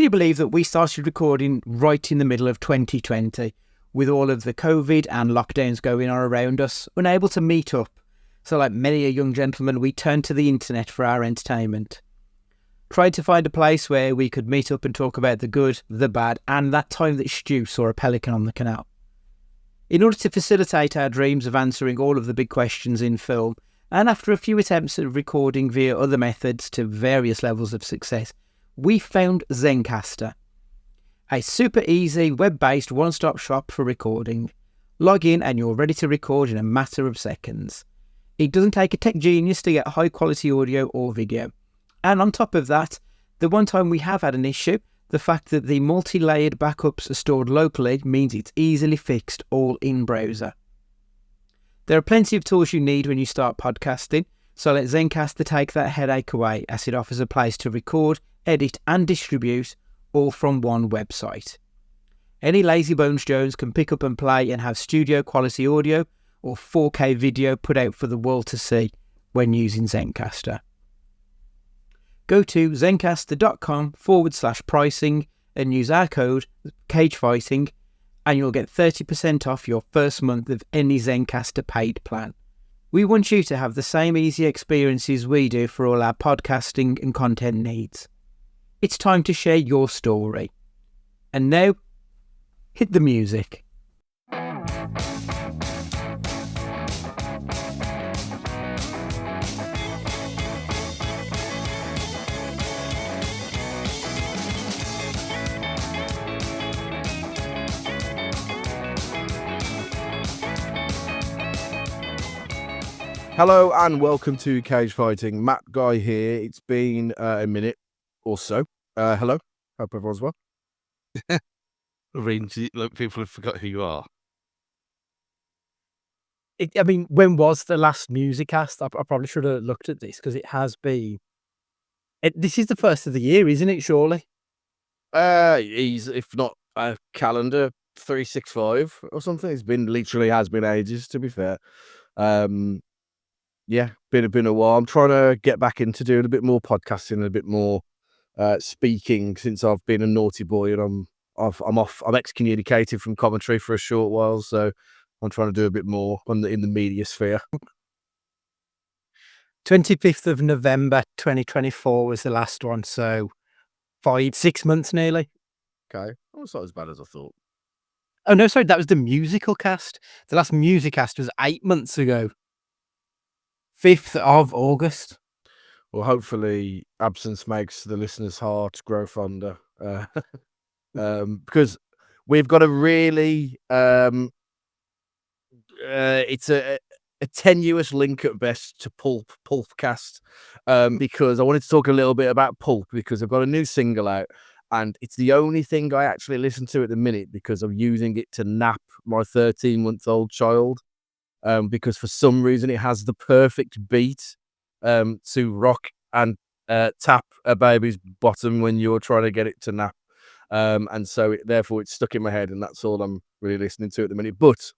you believe that we started recording right in the middle of 2020 with all of the COVID and lockdowns going on around us, unable to meet up? So like many a young gentleman, we turned to the internet for our entertainment. Tried to find a place where we could meet up and talk about the good, the bad, and that time that Stu saw a pelican on the canal. In order to facilitate our dreams of answering all of the big questions in film, and after a few attempts at recording via other methods to various levels of success, we found Zencastr, a super easy web-based one-stop shop for recording. Log in and you're ready to record in a matter of seconds. It doesn't take a tech genius to get high quality audio or video. And on top of that, the one time we have had an issue, the fact that the multi-layered backups are stored locally means it's easily fixed all in browser. There are plenty of tools you need when you start podcasting, so let Zencastr take that headache away, as it offers a place to record, edit and distribute all from one website. Any lazy bones Jones can pick up and play and have studio quality audio or 4K video put out for the world to see when using Zencastr. Go to zencastr.com/pricing and use our code CAGEFIGHTING and you'll get 30% off your first month of any Zencastr paid plan. We want you to have the same easy experiences we do for all our podcasting and content needs. It's time to share your story. And now, hit the music. Hello and welcome to Cage Fighting. Matt Guy here. It's been a minute or so. Hello. Hope everyone's well. I mean, people have forgot who you are. When was the last Musicast? I probably should have looked at this because it has been. This is the first of the year, isn't it? Surely. He's if not a calendar 365 or something. It's been has been ages. To be fair. Yeah, been a while. I'm trying to get back into doing a bit more podcasting and a bit more speaking since I've been a naughty boy and I'm excommunicated from commentary for a short while, so I'm trying to do a bit more in the media sphere. 25th of November 2024 was the last one, so 6 months nearly. Okay, well, it's not as bad as I thought. Oh no, sorry, that was the musical cast. The last Musicast was 8 months ago. 5th of August. Well, hopefully absence makes the listener's heart grow fonder. Because we've got a really it's a tenuous link at best to PulpCast, because I wanted to talk a little bit about Pulp because I've got a new single out and it's the only thing I actually listen to at the minute because I'm using it to nap my 13-month-old child. Because for some reason it has the perfect beat to rock and tap a baby's bottom when you're trying to get it to nap. And so therefore it's stuck in my head and that's all I'm really listening to at the minute. But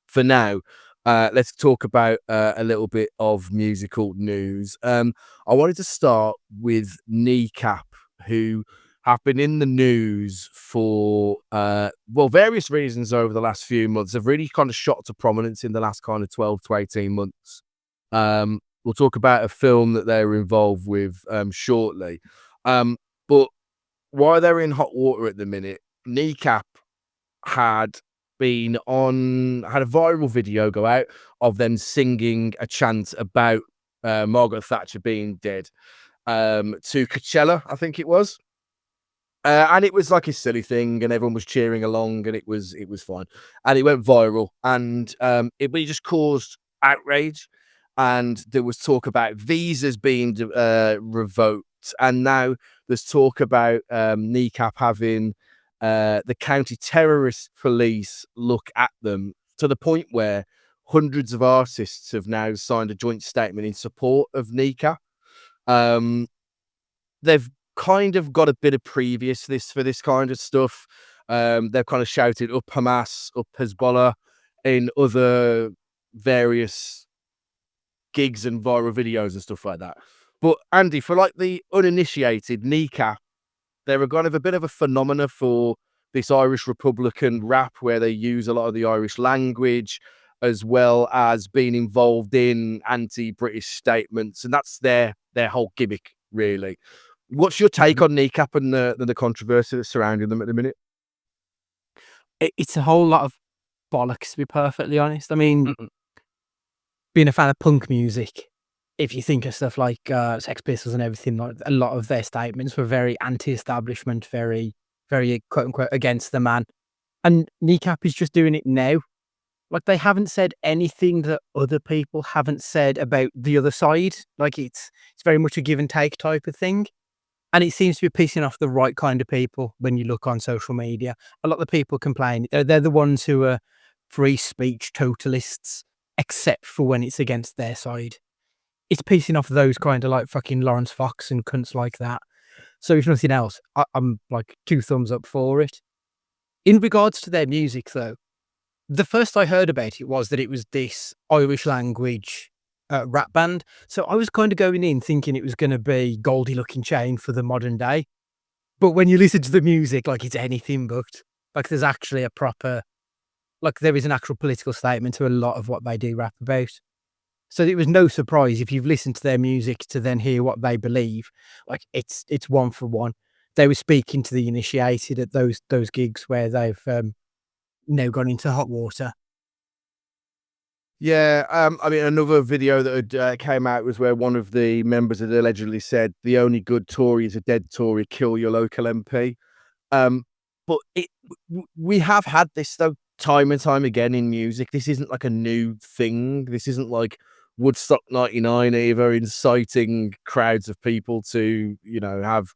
for now, let's talk about a little bit of musical news. I wanted to start with Kneecap, who have been in the news for, various reasons over the last few months. They've really kind of shot to prominence in the last kind of 12 to 18 months. We'll talk about a film that they're involved with shortly. But while they're in hot water at the minute, Kneecap had a viral video go out of them singing a chant about Margaret Thatcher being dead to Coachella, I think it was. And it was like a silly thing and everyone was cheering along and it was fine. And it went viral and it really just caused outrage. And there was talk about visas being revoked. And now there's talk about Kneecap having the county terrorist police look at them to the point where hundreds of artists have now signed a joint statement in support of Kneecap. They've kind of got a bit of previous for this kind of stuff. They've kind of shouted up Hamas, up Hezbollah in other various gigs and viral videos and stuff like that. But Andy, for like the uninitiated, Kneecap they're a kind of a bit of a phenomena for this Irish Republican rap, where they use a lot of the Irish language, as well as being involved in anti-British statements, and that's their whole gimmick, really. What's your take on Kneecap and the controversy that's surrounding them at the minute? It's a whole lot of bollocks, to be perfectly honest. I mean, being a fan of punk music, if you think of stuff like Sex Pistols and everything, like a lot of their statements were very anti-establishment, very, very quote unquote against the man. And Kneecap is just doing it now. Like, they haven't said anything that other people haven't said about the other side. Like, it's very much a give and take type of thing. And it seems to be pissing off the right kind of people when you look on social media. A lot of the people complain. They're the ones who are free speech totalists, except for when it's against their side. It's pissing off those kind of like fucking Lawrence Fox and cunts like that. So if nothing else, I'm like 2 thumbs up for it. In regards to their music, though, the first I heard about it was that it was this Irish language rap band. So I was kind of going in thinking it was going to be Goldie Looking Chain for the modern day. But when you listen to the music, like, it's anything but. Like, there's actually a proper, like, there is an actual political statement to a lot of what they do rap about. So it was no surprise if you've listened to their music to then hear what they believe. Like, it's one for one. They were speaking to the initiated at those gigs where they've now gone into hot water. Yeah, I mean, another video that had came out was where one of the members had allegedly said, "The only good Tory is a dead Tory. Kill your local MP." But we have had this though time and time again in music. This isn't like a new thing. This isn't like Woodstock '99 either, inciting crowds of people to, have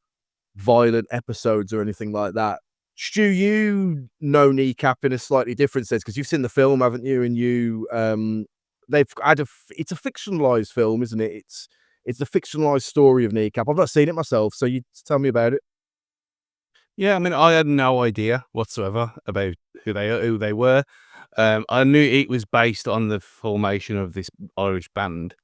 violent episodes or anything like that. Stu, you know Kneecap in a slightly different sense because you've seen the film, haven't you? And they've had it's a fictionalized film, isn't it? It's the fictionalized story of Kneecap. I've not seen it myself, so you tell me about it. Yeah, I mean, I had no idea whatsoever about who they were. I knew it was based on the formation of this Irish band,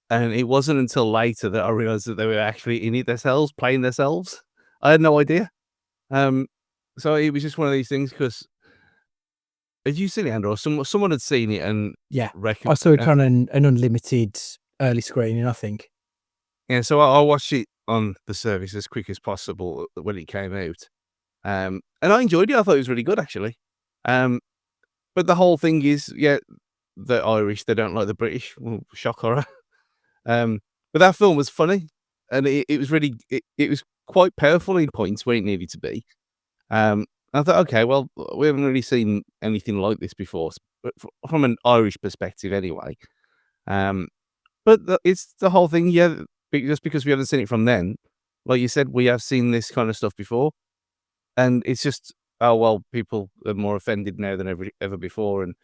and it wasn't until later that I realized that they were actually in it themselves, playing themselves. I had no idea. So it was just one of these things because had you seen it, Andrew? Or someone had seen it and Yeah, I saw it on an unlimited early screening, I think. Yeah, so I watched it on the service as quick as possible when it came out, and I enjoyed it. I thought it was really good, actually. But the whole thing is, yeah, the Irish, they don't like the British. Well, shock horror. But that film was funny, and it was really it was quite powerful in points where it needed to be. I thought, okay, well, we haven't really seen anything like this before, but from an Irish perspective, anyway. But it's the whole thing, yeah. Just because we haven't seen it from then, like you said, we have seen this kind of stuff before, and it's just, oh well, people are more offended now than ever before, and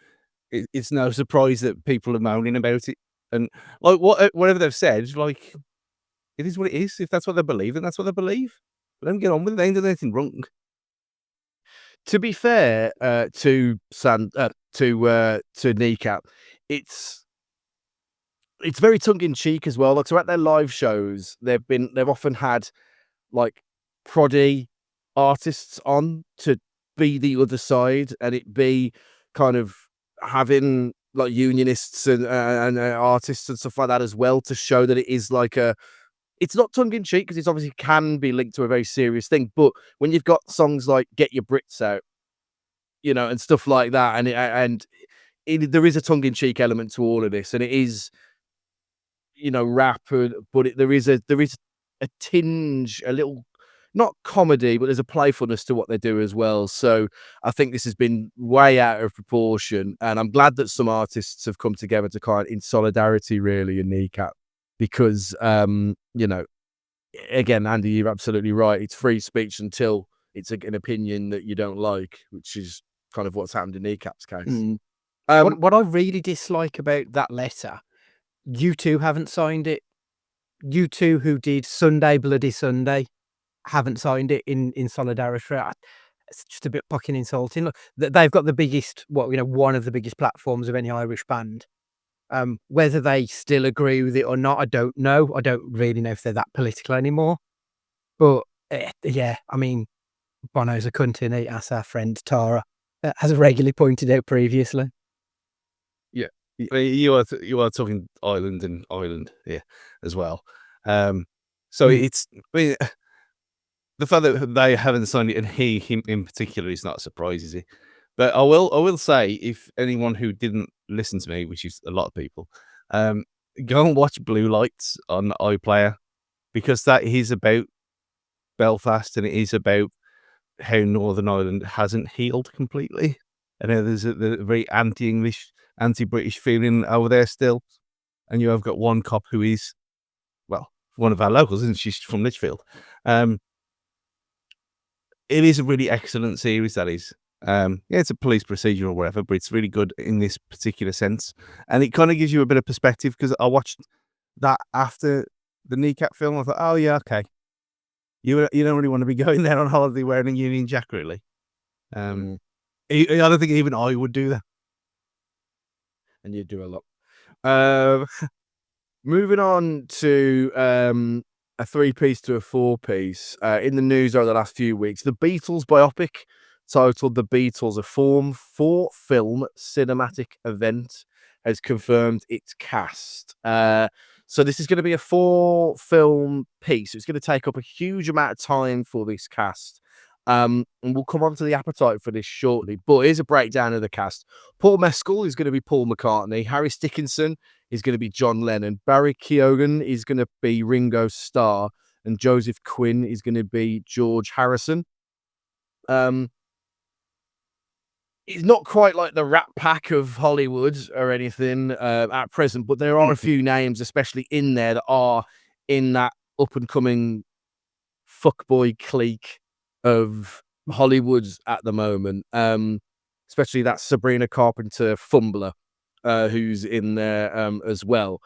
it's no surprise that people are moaning about it, and like whatever they've said, like it is what it is. If that's what they believe, then that's what they believe. But then get on with it. They ain't done anything wrong. To be fair, to Kneecap, it's very tongue in cheek as well. Like, so at their live shows, they've often had like proddy artists on to be the other side, and it be kind of having like unionists and artists and stuff like that as well, to show that it is like it's not tongue in cheek because it's obviously can be linked to a very serious thing. But when you've got songs like "Get Your Brits Out," and stuff like that, and there is a tongue in cheek element to all of this, and it is, rap, but there is a tinge, a little, not comedy, but there's a playfulness to what they do as well. So I think this has been way out of proportion, and I'm glad that some artists have come together to kind of in solidarity, really, in Kneecap, because again, Andy, you're absolutely right. It's free speech until it's an opinion that you don't like, which is kind of what's happened in Kneecap's case. What I really dislike about that letter, U2 haven't signed it. U2, who did Sunday Bloody Sunday, haven't signed it in solidarity. It's just a bit fucking insulting. Look, they've got the biggest, one of the biggest platforms of any Irish band. Whether they still agree with it or not, I don't know. I don't really know if they're that political anymore. But Yeah, I mean, Bono's a cunt, innit, as our friend Tara has regularly pointed out previously. I mean, you are talking Ireland here as well. So Mm. it's I mean, the fact that they haven't signed it, and him in particular, is not a surprise, is he? But I will say, if anyone who didn't listen to me, which is a lot of people, go and watch Blue Lights on iPlayer, because that is about Belfast, and it is about how Northern Ireland hasn't healed completely, and how there's a very anti-English, anti-British feeling over there still. And you have got one cop who is, well, one of our locals, isn't she? She's from Lichfield. It is a really excellent series, that is. Yeah, it's a police procedure or whatever, but it's really good in this particular sense. And it kind of gives you a bit of perspective, because I watched that after the Kneecap film. I thought, oh, yeah, okay. You don't really want to be going there on holiday wearing a Union Jack, really. I don't think even I would do that. And you do a lot. Moving on to a 3-piece to a 4-piece. In the news over the last few weeks, the Beatles biopic titled The Beatles, a 4-film cinematic event, has confirmed its cast. So this is going to be a 4-film piece. It's going to take up a huge amount of time for this cast. And we'll come on to the appetite for this shortly. But here's a breakdown of the cast. Paul Mescal is going to be Paul McCartney. Harry Dickinson is going to be John Lennon. Barry Keoghan is going to be Ringo Starr. And Joseph Quinn is going to be George Harrison. It's not quite like the Rat Pack of Hollywood or anything at present, but there are a few names, especially in there, that are in that up-and-coming fuckboy clique of Hollywood at the moment. Especially that Sabrina Carpenter fumbler who's in there as well.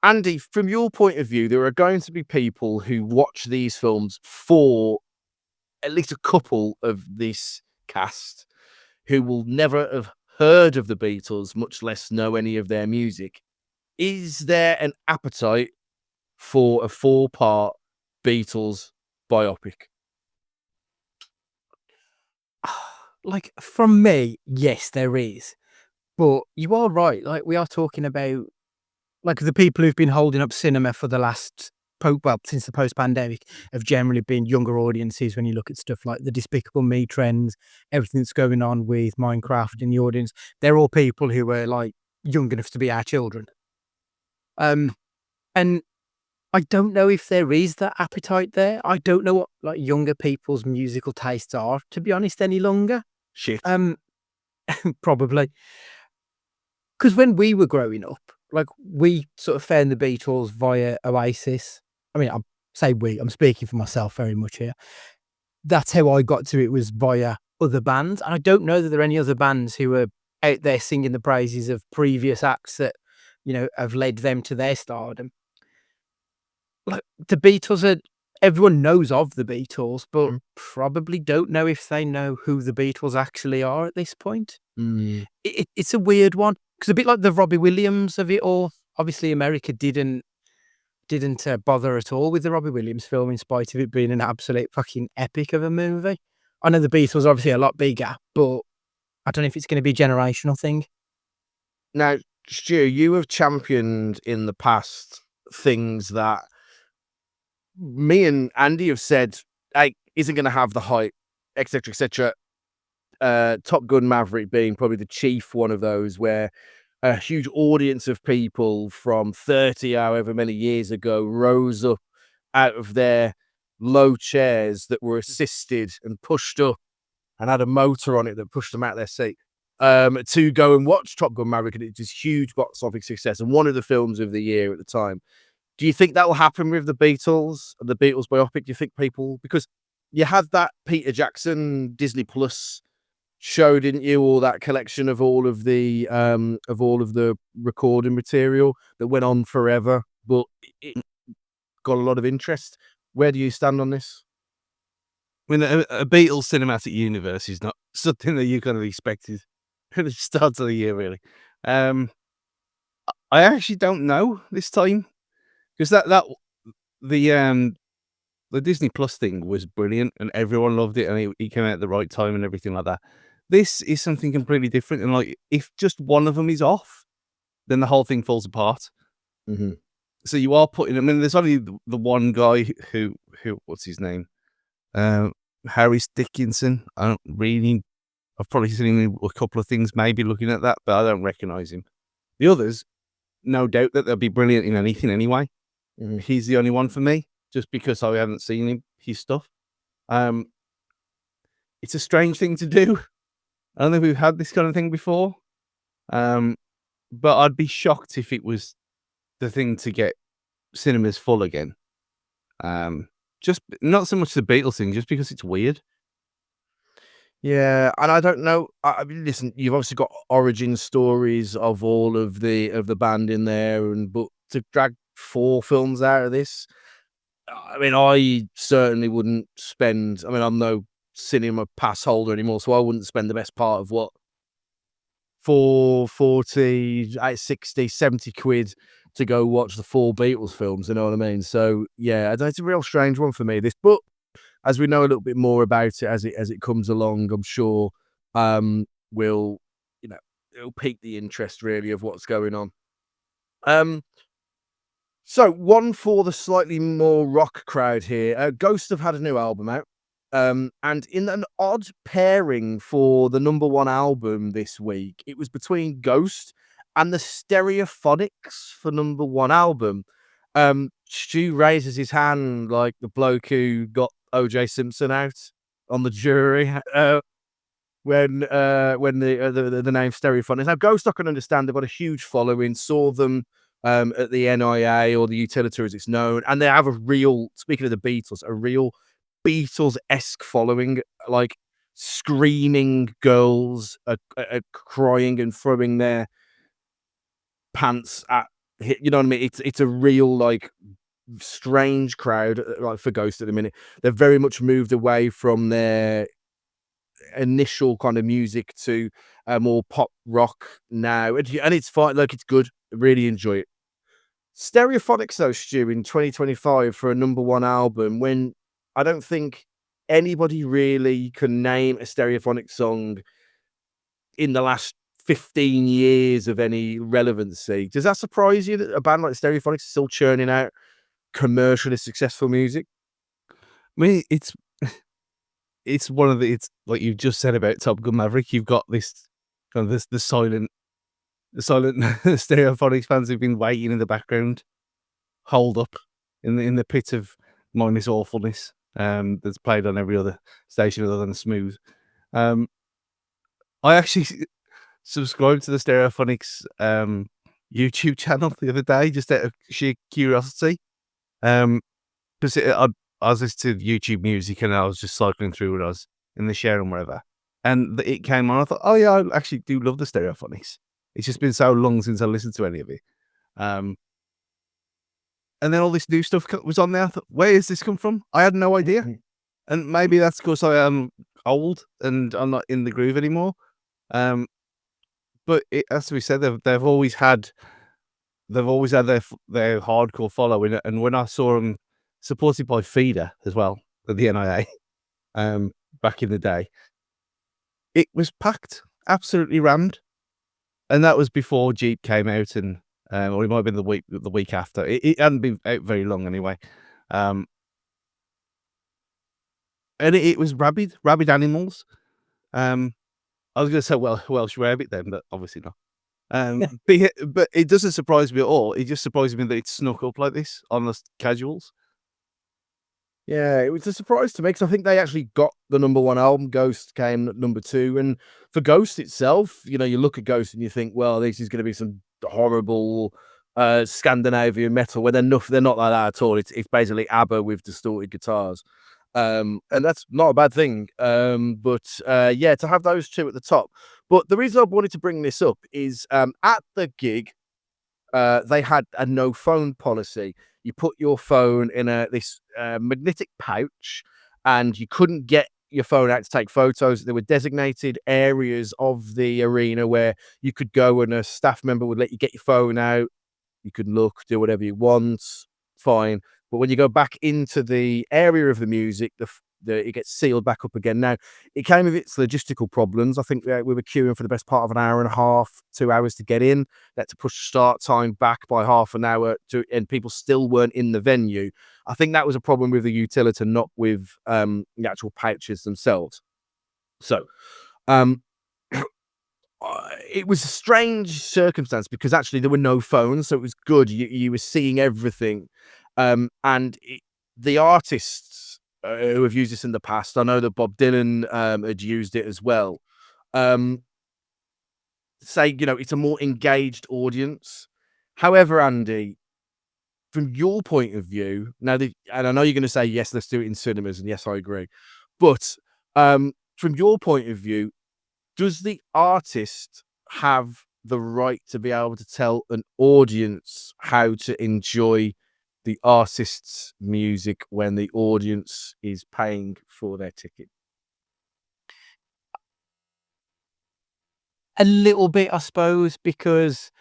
Andy, from your point of view, there are going to be people who watch these films for at least a couple of this cast who will never have heard of the Beatles, much less know any of their music. Is there an appetite for a 4-part Beatles biopic? Like, from me, yes, there is. But you are right. Like, we are talking about, like, the people who've been holding up cinema for the last, since the post-pandemic, have generally been younger audiences. When you look at stuff like the Despicable Me trends, everything that's going on with Minecraft in the audience, they're all people who are, like, young enough to be our children. And I don't know if there is that appetite there. I don't know what, like, younger people's musical tastes are, to be honest, any longer. Shit. Probably. Because when we were growing up, like, we sort of found the Beatles via Oasis. I mean, I say we, I'm speaking for myself very much here. That's how I got to it, was via other bands. And I don't know that there are any other bands who are out there singing the praises of previous acts that, you know, have led them to their stardom. Like, the Beatles are, everyone knows of the Beatles, but probably don't know if they know who the Beatles actually are at this point. It's a weird one, because a bit like the Robbie Williams of it all. Obviously, America didn't bother at all with the Robbie Williams film, in spite of it being an absolute fucking epic of a movie. I know the Beatles are obviously a lot bigger, but I don't know if it's going to be a generational thing. Now, Stu, you have championed in the past things that me and Andy have said, hey, isn't going to have the hype, etc., etc. Top Gun Maverick being probably the chief one of those, where a huge audience of people from 30 however many years ago rose up out of their low chairs that were assisted and pushed up and had a motor on it that pushed them out of their seat to go and watch Top Gun Maverick, and it's this huge box office success and one of the films of the year at the time. Do you think that will happen with the Beatles biopic? Do you think people, because you had that Peter Jackson Disney Plus show, didn't you? All that collection of all of the recording material that went on forever, but it got a lot of interest. Where do you stand on this? I mean, a Beatles cinematic universe is not something that you kind of expected at the start of the year, really. I actually don't know this time, because the the Disney Plus thing was brilliant, and everyone loved it, and he came out at the right time and everything like that. This is something completely different, and like if just one of them is off, then the whole thing falls apart. Mhm. So you are putting. I mean, there's only the one guy who what's his name, Harry Dickinson. I don't really. I've probably seen him in a couple of things, maybe looking at that, but I don't recognise him. The others, no doubt that they'll be brilliant in anything anyway. Mhm. He's the only one for me, just because I haven't seen his stuff. It's a strange thing to do. I don't think we've had this kind of thing before. But I'd be shocked if it was the thing to get cinemas full again. Just not so much the Beatles thing, just because it's weird. Yeah, and I don't know. I mean, listen, you've obviously got origin stories of all of the band in there, but to drag 4 films out of this, I mean, I certainly wouldn't spend. I mean, I'm no cinema pass holder anymore, so I wouldn't spend the best part of what 40, 60, 70 quid to go watch the 4 Beatles films. You know what I mean? So yeah, it's a real strange one for me. This, but as we know a little bit more about it as it comes along, I'm sure will it'll pique the interest really of what's going on. So one for the slightly more rock crowd here. Ghost have had a new album out. And in an odd pairing for the number 1 album this week, it was between Ghost and the Stereophonics for number 1 album. Stu raises his hand like the bloke who got O.J. Simpson out on the jury when the name Stereophonics. Now, Ghost, I can understand, they've got a huge following, saw them at the NIA or the Utility as it's known, and they have a real, speaking of the Beatles, a real Beatles-esque following, like screaming girls are crying and throwing their pants at, you know what I mean? It's a real, like, strange crowd, like, for Ghost at the minute. They've very much moved away from their initial kind of music to more pop rock now, and it's fine. Like, it's good. I really enjoy it. Stereophonics, though, Stu, in 2025 for a number 1 album, when I don't think anybody really can name a Stereophonic song in the last 15 years of any relevancy. Does that surprise you that a band like Stereophonics is still churning out commercially successful music? I mean, it's one of it's like you just said about Top Gun Maverick. You've got this kind of the silent Stereophonics fans who've been waiting in the background, holed up in the pit of mindless awfulness that's played on every other station other than Smooth. I actually subscribed to the Stereophonics YouTube channel the other day just out of sheer curiosity. Because I was listening to YouTube music and I was just cycling through when I was in the shower and wherever. And it came on. I thought, oh yeah, I actually do love the Stereophonics. It's just been so long since I listened to any of it. And then all this new stuff was on there. I thought, where has this come from? I had no idea. And maybe that's because I am old and I'm not in the groove anymore. But it has to be said, they've always had their hardcore following. And when I saw them supported by Feeder as well at the NIA back in the day, it was packed, absolutely rammed. And that was before Jeep came out, and or it might have been the week after. It hadn't been out very long anyway. And it was rabid animals. I was going to say Welsh rabbit then, but obviously not. But it doesn't surprise me at all. It just surprises me that it snuck up like this on the casuals. Yeah, it was a surprise to me because I think they actually got the number 1 album. Ghost came at number 2, and for Ghost itself, you look at Ghost and you think, well, this is going to be some horrible Scandinavian metal. Where they're not like that at all. It's basically ABBA with distorted guitars, and that's not a bad thing. But yeah, to have those 2 at the top. But the reason I wanted to bring this up is at the gig, they had a no phone policy. You put your phone in this magnetic pouch, and you couldn't get your phone out to take photos. There were designated areas of the arena where you could go, and a staff member would let you get your phone out. You could look, do whatever you want. Fine. But when you go back into the area of the music, it gets sealed back up again. Now, it came with its logistical problems. I think we were queuing for the best part of an hour and a half, 2 hours to get in. They had to push the start time back by half an hour, and people still weren't in the venue. I think that was a problem with the utility, not with the actual pouches themselves. So, it was a strange circumstance because actually there were no phones, so it was good. You were seeing everything, the artists who have used this in the past. I know that Bob Dylan had used it as well. Say, it's a more engaged audience. However, Andy, from your point of view, and I know you're going to say yes, let's do it in cinemas, and yes, I agree. But from your point of view, does the artist have the right to be able to tell an audience how to enjoy the artist's music when the audience is paying for their ticket? A little bit, I suppose, because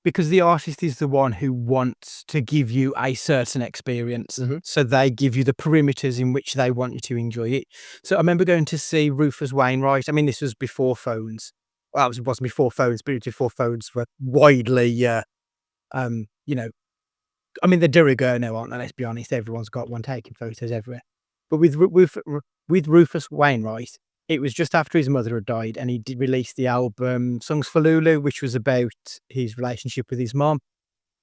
the artist is the one who wants to give you a certain experience. Mhm. So they give you the perimeters in which they want you to enjoy it. So I remember going to see Rufus Wainwright. I mean, this was before phones. Well, it wasn't before phones, but it was before phones were widely, I mean, they're de rigueur now, aren't they? Let's be honest. Everyone's got one taking photos everywhere. But with Rufus Wainwright, it was just after his mother had died, and he did release the album Songs for Lulu, which was about his relationship with his mom.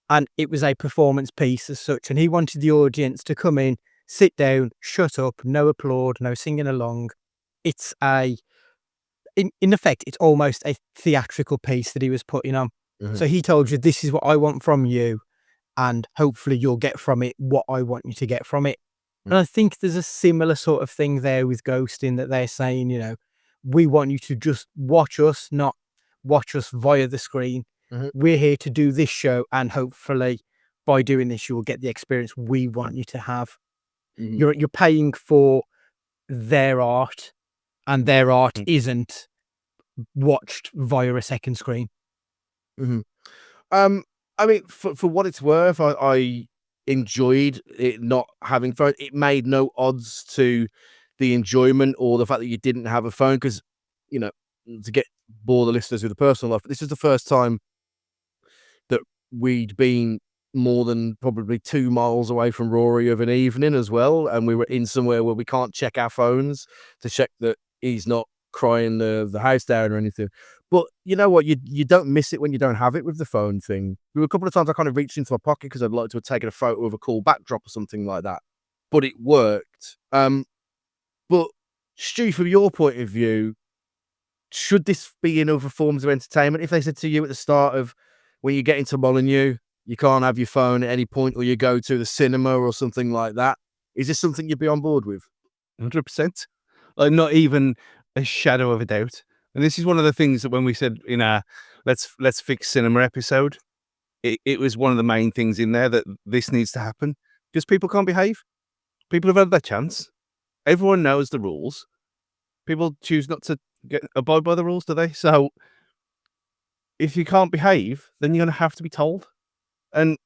And it was a performance piece as such. And he wanted the audience to come in, sit down, shut up, no applaud, no singing along. It's in effect, it's almost a theatrical piece that he was putting on. Mhm. So he told you, this is what I want from you, and hopefully you'll get from it what I want you to get from it. And I think there's a similar sort of thing there with ghosting, that they're saying, we want you to just watch us, not watch us via the screen. Mhm. We're here to do this show, and hopefully by doing this, you will get the experience we want you to have. Mhm. You're paying for their art, and their art Mm. isn't watched via a second screen. Mhm. I mean, for what it's worth, I enjoyed it not having phone. It made no odds to the enjoyment or the fact that you didn't have a phone, because, to bore the listeners with a personal life, this is the first time that we'd been more than probably 2 miles away from Rory of an evening as well, and we were in somewhere where we can't check our phones to check that he's not crying the house down or anything. But you know what? You don't miss it when you don't have it with the phone thing. There were a couple of times I kind of reached into my pocket because I'd like to have taken a photo of a cool backdrop or something like that, but it worked. But Stu, from your point of view, should this be in other forms of entertainment? If they said to you at the start of when you get into Molyneux, you can't have your phone at any point, or you go to the cinema or something like that, is this something you'd be on board with? 100%. Like, not even a shadow of a doubt. And this is one of the things that when we said in our let's fix cinema episode, it was one of the main things in there, that this needs to happen because people can't behave. People have had their chance. Everyone knows the rules. People choose not to abide by the rules, do they? So if you can't behave, then you're going to have to be told. And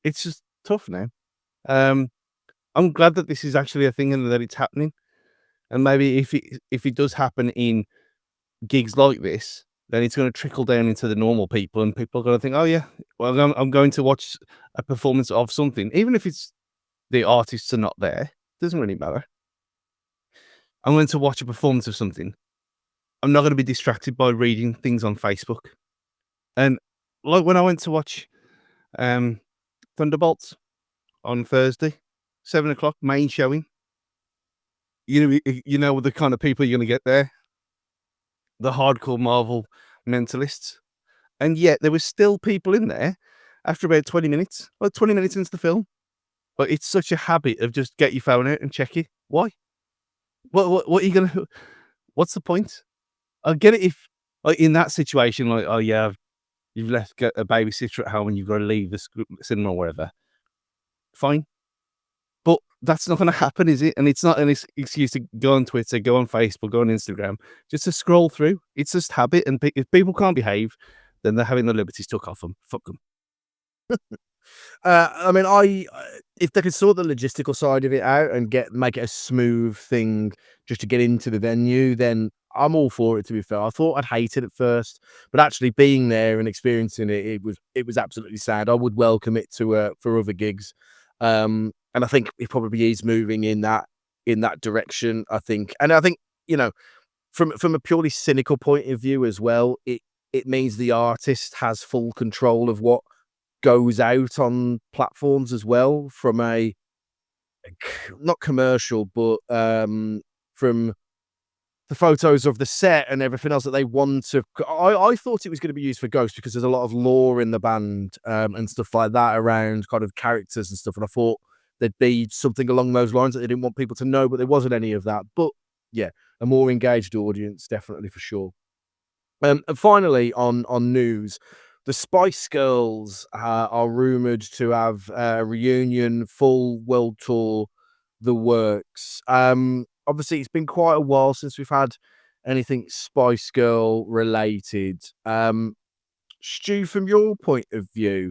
it's just tough now. I'm glad that this is actually a thing and that it's happening. And maybe if it does happen in gigs like this, then it's going to trickle down into the normal people, and people are going to think, oh yeah, well, I'm going to watch a performance of something, even if it's the artists are not there, doesn't really matter. I'm going to watch a performance of something. I'm not going to be distracted by reading things on Facebook. And like when I went to watch Thunderbolts on Thursday, 7:00 main showing, you know the kind of people you're going to get there, the hardcore Marvel mentalists. And yet there was still people in there after about 20 minutes, like 20 minutes into the film. But it's such a habit of just get your phone out and check it. Why? What are you gonna? What's the point? I get it if, like, in that situation, like, oh yeah, you've left a babysitter at home and you've got to leave the cinema or wherever. Fine, but that's not going to happen, is it? And it's not an excuse to go on Twitter, go on Facebook, go on Instagram, just to scroll through. It's just habit, and if people can't behave, then they're having the liberties took off them. Fuck them. I mean, if they could sort the logistical side of it out and make it a smooth thing just to get into the venue, then I'm all for it. To be fair, I thought I'd hate it at first, but actually being there and experiencing it, it was absolutely sad. I would welcome it to for other gigs, and I think it probably is moving in that direction. I think you know, from a purely cynical point of view as well, it means the artist has full control of what goes out on platforms as well, from a not commercial, but from the photos of the set and everything else that they want to. I thought it was going to be used for Ghost because there's a lot of lore in the band and stuff like that around kind of characters and stuff, and I thought there'd be something along those lines that they didn't want people to know, but there wasn't any of that. But yeah, a more engaged audience, definitely, for sure. And finally, on news, the Spice Girls are rumoured to have a reunion, full world tour, the works. Obviously, it's been quite a while since we've had anything Spice Girl related. Stu, from your point of view,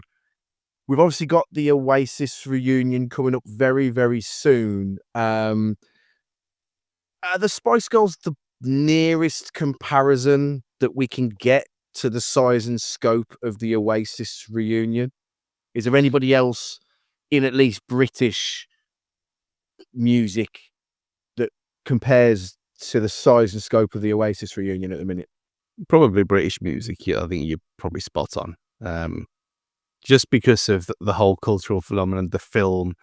we've obviously got the Oasis reunion coming up very, very soon. Are the Spice Girls the nearest comparison that we can get to the size and scope of the Oasis reunion? Is there anybody else in at least British music that compares to the size and scope of the Oasis reunion at the minute? Probably British music. Yeah, I think you're probably spot on. Just because of the whole cultural phenomenon, the film,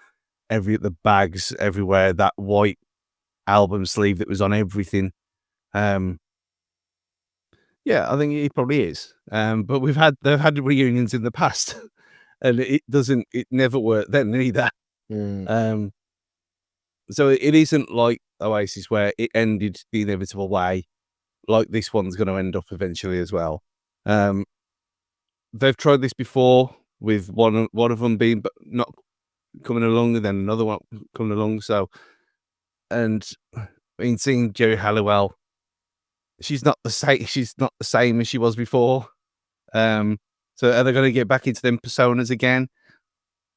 the bags everywhere, that white album sleeve that was on everything. Yeah, I think it probably is. But they've had reunions in the past, and it never worked then either. So it isn't like Oasis where it ended the inevitable way, like this one's going to end up eventually as well. They've tried this before with one of them being not coming along, and then another one coming along. So, and I mean, seeing Jerry Halliwell, she's not the same as she was before. So are they going to get back into them personas again?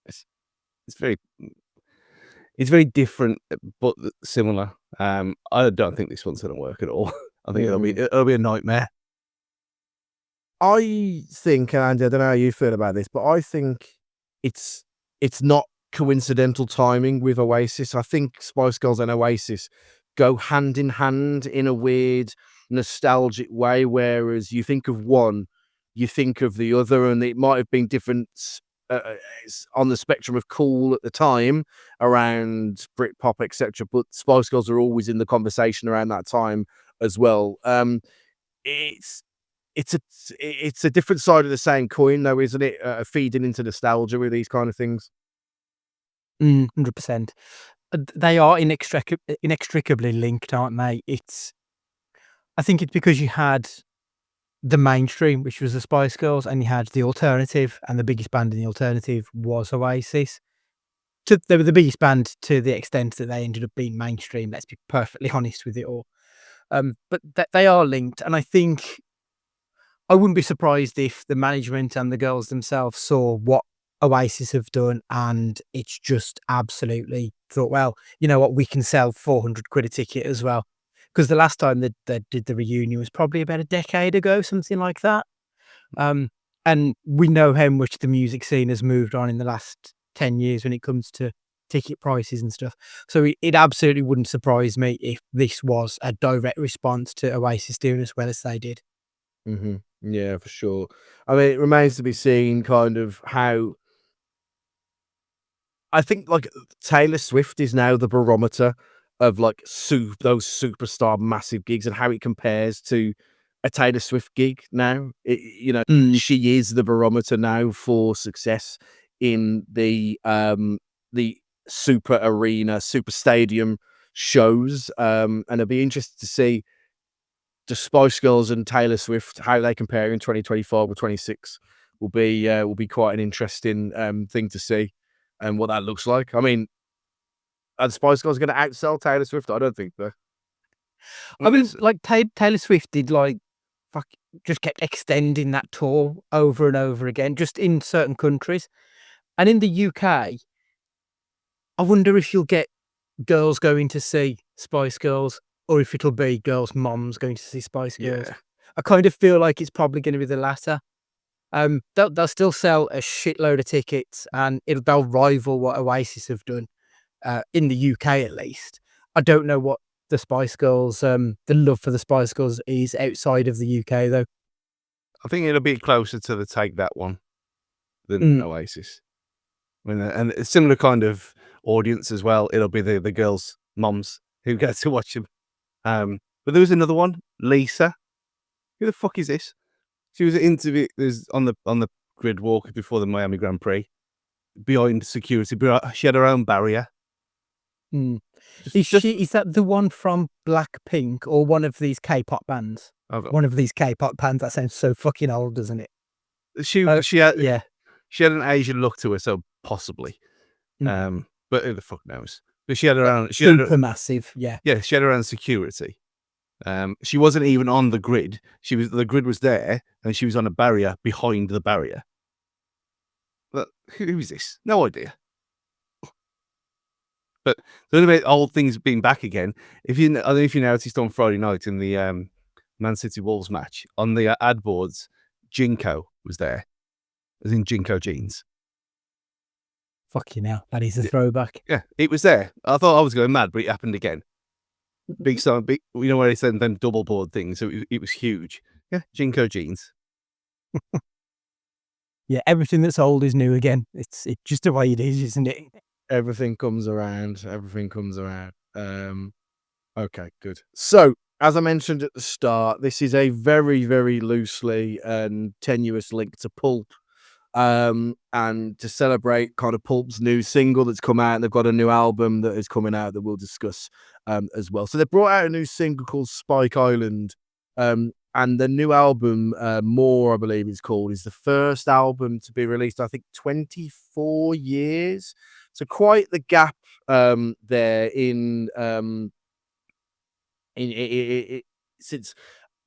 It's very different, but similar. I don't think this one's going to work at all. I think it'll be a nightmare. I think, Andy, I don't know how you feel about this, but I think it's not coincidental timing with Oasis. I think Spice Girls and Oasis go hand in hand in a weird nostalgic way, whereas you think of one, you think of the other, and it might have been different on the spectrum of cool at the time around Britpop, etc. But Spice Girls are always in the conversation around that time as well. It's a different side of the same coin, though, isn't it? Feeding into nostalgia with these kind of things. 100%. They are inextricably linked, aren't they? I think it's because you had the mainstream, which was the Spice Girls, and you had the alternative, and the biggest band in the alternative was Oasis. They were the biggest band to the extent that they ended up being mainstream. Let's be perfectly honest with it all. But they are linked, and I think I wouldn't be surprised if the management and the girls themselves saw what Oasis have done, and it's just absolutely thought, well, you know what, we can sell 400 quid a ticket as well. Because the last time they did the reunion was probably about a decade ago, something like that. And we know how much the music scene has moved on in the last 10 years when it comes to ticket prices and stuff. So it absolutely wouldn't surprise me if this was a direct response to Oasis doing as well as they did. Mm-hmm. Yeah, for sure. I mean, it remains to be seen kind of how... I think like Taylor Swift is now the barometer of like those superstar massive gigs and how it compares to a Taylor Swift gig now. She is the barometer now for success in the super arena, super stadium shows. And it'll be interesting to see the Spice Girls and Taylor Swift, how they compare in 2025 or 26 will be quite an interesting thing to see and what that looks like. I mean, are the Spice Girls going to outsell Taylor Swift? I don't think so. I mean, like Taylor Swift did, just kept extending that tour over and over again, just in certain countries. And in the UK, I wonder if you'll get girls going to see Spice Girls, or if it'll be girls' moms going to see Spice Girls. Yeah. I kind of feel like it's probably going to be the latter. They'll still sell a shitload of tickets, and they'll rival what Oasis have done in the UK at least. I don't know what the Spice Girls, the love for the Spice Girls is outside of the UK though. I think it'll be closer to the Take That one than Oasis. And a similar kind of audience as well. It'll be the girls' moms who get to watch them. But there was another one, Lisa. Who the fuck is this? She was interviewed on the grid walk before the Miami Grand Prix, behind security. She had her own barrier. Is that the one from Blackpink or one of these K-pop bands? One of these K-pop bands. That sounds so fucking old, doesn't it? She had an Asian look to her, so possibly. But who the fuck knows? But she had her own Supermassive, yeah. Yeah, she had her own security. She wasn't even on the grid. The grid was there, and she was on a barrier behind the barrier. But who is this? No idea. But the about old things being back again. I don't know if you noticed on Friday night in the Man City Wolves match on the ad boards, Jinko was there, as in Jinko jeans. Fucking hell, that is a throwback. Yeah, it was there. I thought I was going mad, but it happened again. Big sign, big. You know where they send them double board things, so it was huge. Yeah, Jinko jeans. Yeah, everything that's old is new again. It's just the way it is, isn't it? Everything comes around. Okay, good. So, as I mentioned at the start, this is a very, very loosely and tenuous link to Pulp. And to celebrate kind of Pulp's new single that's come out, and they've got a new album that is coming out that we'll discuss as well. So they brought out a new single called Spike Island, and the new album, More, I believe it's called, is the first album to be released, I think, 24 years. So quite the gap there in since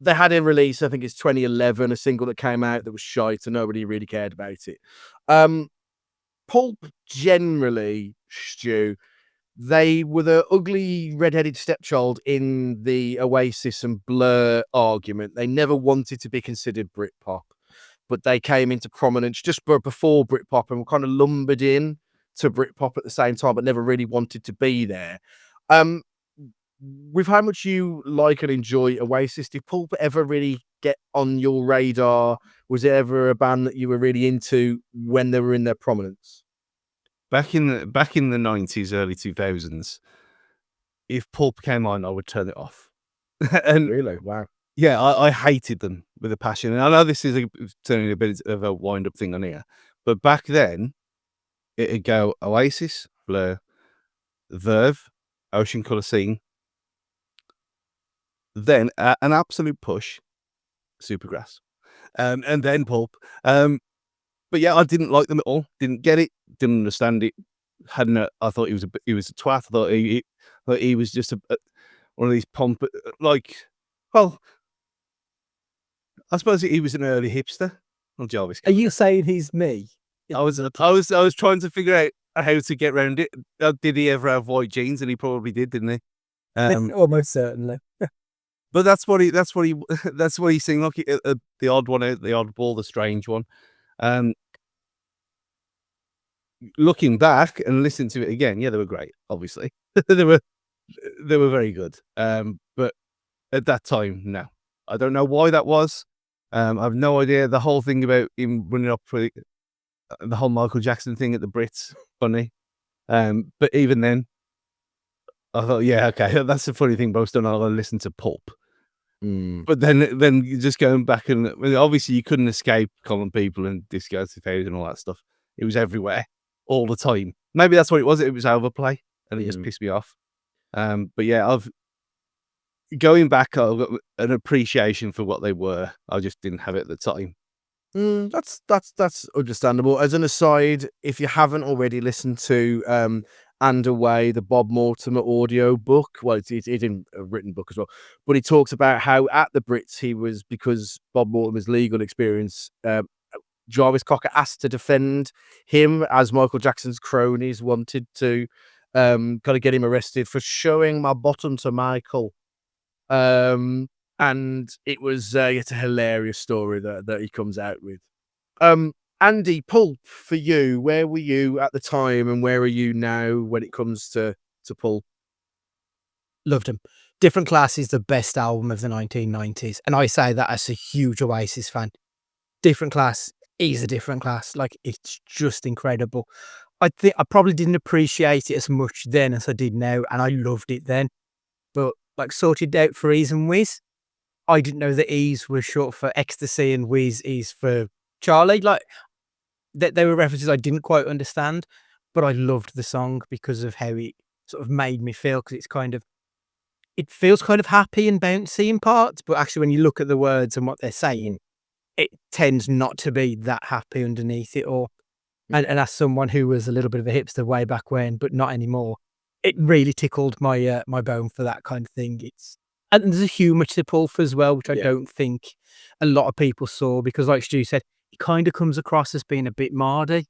they had a release, I think it's 2011, a single that came out that was shite and nobody really cared about it. Pulp generally, Stu, they were the ugly red-headed stepchild in the Oasis and Blur argument. They never wanted to be considered Britpop, but they came into prominence just before Britpop and were kind of lumbered in to Britpop at the same time, but never really wanted to be there. With how much you like and enjoy Oasis, did Pulp ever really get on your radar? Was it ever a band that you were really into when they were in their prominence? Back in the 90s, early 2000s, if Pulp came on, I would turn it off. And Really? Wow. yeah, I hated them with a passion. And I know this is turning a bit of a wind-up thing on here, but back then, it'd go Oasis, Blur, Verve, Ocean Colour Scene, then an absolute push, Supergrass, and then Pulp. But yeah, I didn't like them at all. Didn't get it. Didn't understand it. I thought he was a twat. I thought he was just one of these well, I suppose he was an early hipster. Well, Jarvis. Are you saying he's me? I was trying to figure out how to get around it. Did he ever have white jeans? And he probably did, didn't he? Almost certainly. But that's what he seemed like, the odd one out, the oddball, the strange one. Looking back and listening to it again, yeah, they were great. Obviously, they were very good. But at that time, no, I don't know why that was. I have no idea. The whole thing about him running up for the whole Michael Jackson thing at the Brits, funny. But even then, I thought, yeah, okay, that's the funny thing. But I was still not going to listen to Pulp. But then you're just going back, and obviously you couldn't escape Common People and Disco 2000 and all that stuff. It was everywhere all the time. Maybe that's what it was. It was overplay, and it just pissed me off. But yeah, going back, I've got an appreciation for what they were. I just didn't have it at the time. That's understandable. As an aside, if you haven't already listened to And Away, the Bob Mortimer audio book, well, it's in a written book as well, but he talks about how at the Brits he was, because Bob Mortimer's legal experience Jarvis Cocker asked to defend him as Michael Jackson's cronies wanted to kind of get him arrested for showing my bottom to Michael. And it was it's a hilarious story that he comes out with. Andy, Pulp, for you, where were you at the time and where are you now when it comes to Pulp? Loved him. Different Class is the best album of the 1990s, and I say that as a huge Oasis fan. Different Class is a different class. Like, it's just incredible. I think I probably didn't appreciate it as much then as I did now, and I loved it then. But like Sorted Out for Ease and Whiz, I didn't know that Ease was short for ecstasy and Whiz is for Charlie. Like, they were references I didn't quite understand, but I loved the song because of how it sort of made me feel, because it feels kind of happy and bouncy in parts, but actually when you look at the words and what they're saying, it tends not to be that happy underneath it all. And as someone who was a little bit of a hipster way back when, but not anymore, it really tickled my my bone for that kind of thing. And there's a humour to Pulp as well, which I don't think a lot of people saw, because like Stu said, he kind of comes across as being a bit mardy,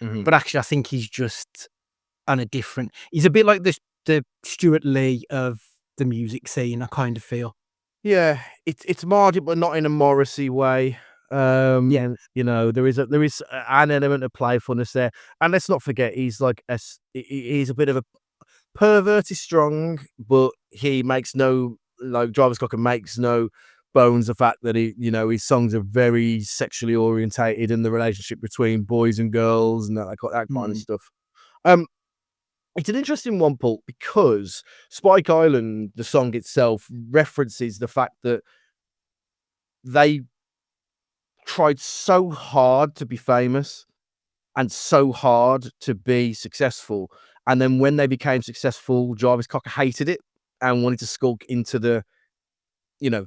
but actually I think he's just on a different. He's a bit like the Stuart Lee of the music scene, I kind of feel. Yeah, it's mardy, but not in a Morrissey way. You know, there is an element of playfulness there, and let's not forget he's like he's a bit of a pervert. Is strong, but he makes no, like Jarvis Cocker makes no bones the fact that his songs are very sexually orientated, and the relationship between boys and girls and that kind of stuff. It's an interesting one, Paul, because Spike Island, the song itself, references the fact that they tried so hard to be famous and so hard to be successful. And then when they became successful, Jarvis Cocker hated it and wanted to skulk into the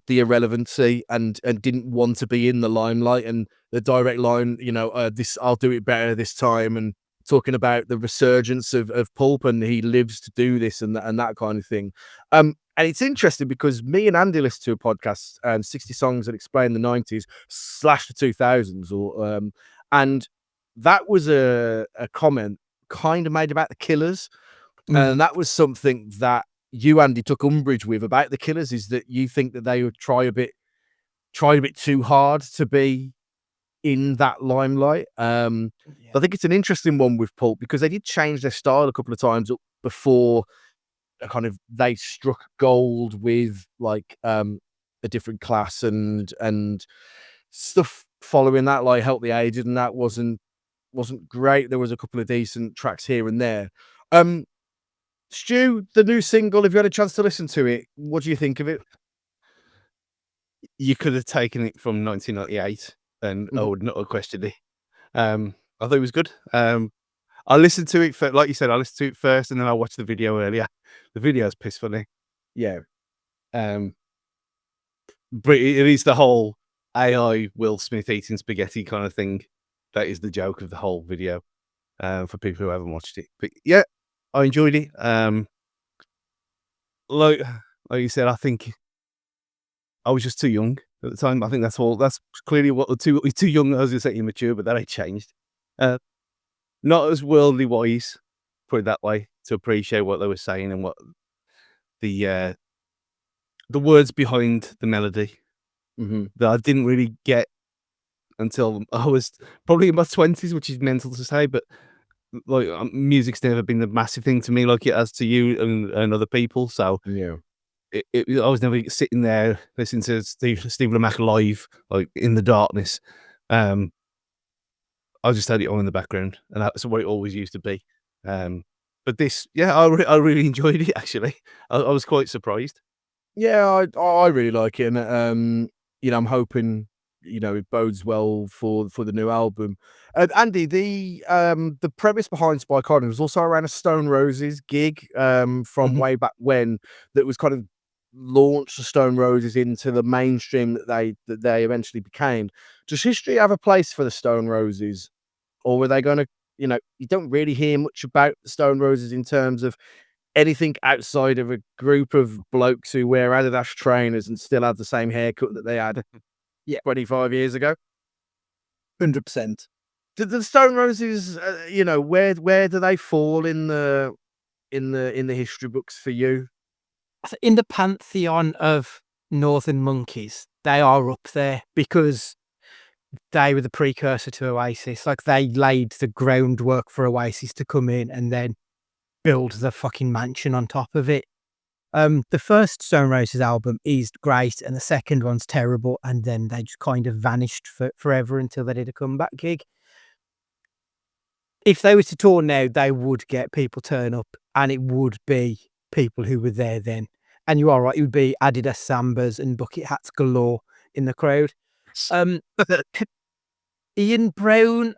irrelevancy and didn't want to be in the limelight. And the direct line, I'll do it better this time, and talking about the resurgence of Pulp, and he lives to do this and that kind of thing. And it's interesting because me and Andy listened to a podcast, 60 Songs That Explain the 90s / the 2000s, and that was a comment kind of made about the Killers. And that was something that you, Andy, took umbrage with about the Killers, is that you think that they would try a bit too hard to be in that limelight. I think it's an interesting one with Pulp because they did change their style a couple of times before kind of they struck gold with like a different class and stuff following that, like Help the Aged, and that wasn't great. There was a couple of decent tracks here and there. Stu, the new single, if you had a chance to listen to it, what do you think of it? You could have taken it from 1998 and I would not have questioned it. I thought it was good. I listened to it, like you said, I listened to it first and then I watched the video earlier. The video's piss funny. Yeah. But it is the whole AI Will Smith eating spaghetti kind of thing. That is the joke of the whole video, for people who haven't watched it. But yeah, I enjoyed it. Like you said, I think I was just too young at the time. I think that's clearly what too young. I was going to say immature, but that ain't changed. Not as worldly wise, put it that way, to appreciate what they were saying and what the words behind the melody that I didn't really get until I was probably in my 20s, which is mental to say, but like music's never been the massive thing to me like it has to you and other people. So yeah, I was never sitting there listening to Steve Lamacq live, like in the darkness. I just had it on in the background, and that's what it always used to be. But this, yeah, I really enjoyed it. Actually, I was quite surprised. Yeah, I really like it, and I'm hoping it bodes well for the new album. Andy, the premise behind Spike Island was also around a Stone Roses gig from way back when that was kind of launched the Stone Roses into the mainstream that they eventually became. Does history have a place for the Stone Roses, or were they going to? You don't really hear much about the Stone Roses in terms of anything outside of a group of blokes who wear Adidas trainers and still have the same haircut that they had 25 years ago. 100%. The Stone Roses, where do they fall in the history books for you? In the pantheon of Northern Monkeys, they are up there because they were the precursor to Oasis. Like, they laid the groundwork for Oasis to come in and then build the fucking mansion on top of it. The first Stone Roses album is great, and the second one's terrible, and then they just kind of vanished forever until they did a comeback gig. If they were to tour now, they would get people turn up, and it would be people who were there then. And you are right, it would be Adidas Sambas and bucket hats galore in the crowd. Ian Brown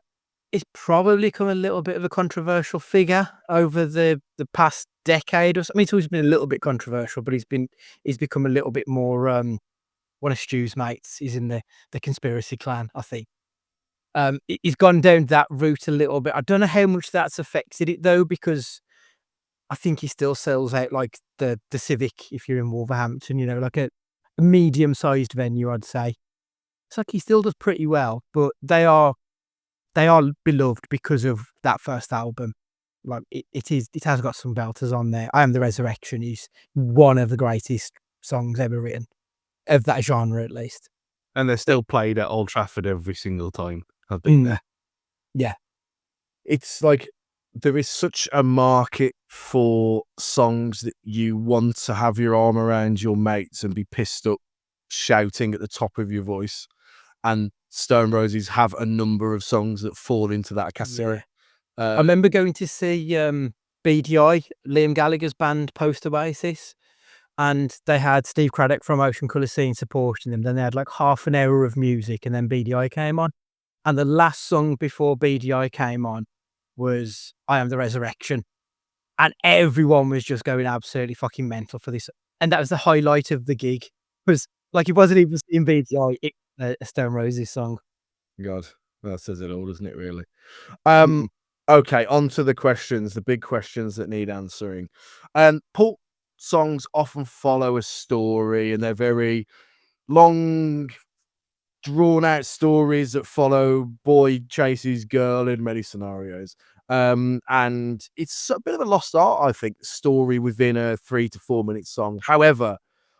is probably become a little bit of a controversial figure over the past decade or so. I mean, he's always been a little bit controversial, but he's become a little bit more one of Stu's mates. He's in the conspiracy clan, I think. He's gone down that route a little bit. I don't know how much that's affected it though, because I think he still sells out like the Civic if you're in Wolverhampton, like a medium-sized venue, I'd say. It's like he still does pretty well, but they are beloved because of that first album. Like it has got some belters on there. I Am the Resurrection is one of the greatest songs ever written, of that genre at least. And they're still played at Old Trafford every single time I've been there. Yeah. It's like there is such a market for songs that you want to have your arm around your mates and be pissed up shouting at the top of your voice. And Stone Roses have a number of songs that fall into that category. I remember going to see BDI, Liam Gallagher's band, post Oasis, and they had Steve Craddock from Ocean Colour Scene supporting them. Then they had like half an hour of music, and then BDI came on. And the last song before BDI came on was I Am the Resurrection. And everyone was just going absolutely fucking mental for this. And that was the highlight of the gig. It was like, it wasn't even in BDI, a Stone Roses song. God, that says it all, doesn't it, really? Okay, on to the questions, the big questions that need answering. Pulp songs often follow a story, and they're very long, drawn-out stories that follow boy chases girl in many scenarios. And it's a bit of a lost art, I think, story within a 3 to 4 minute song. However,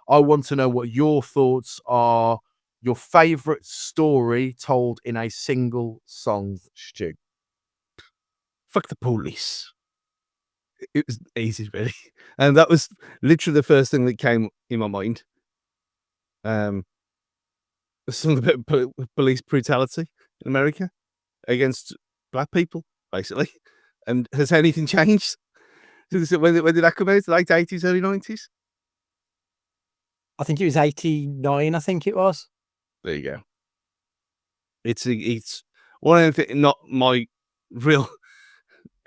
I want to know what your thoughts are, your favourite story told in a single song, Stu. Fuck the police. It was easy, really. And that was literally the first thing that came in my mind. Something about police brutality in America against black people, basically. And has anything changed? When did that come out? Late 80s, early 90s? I think it was 89, I think it was. There you go. It's one of the things, not my real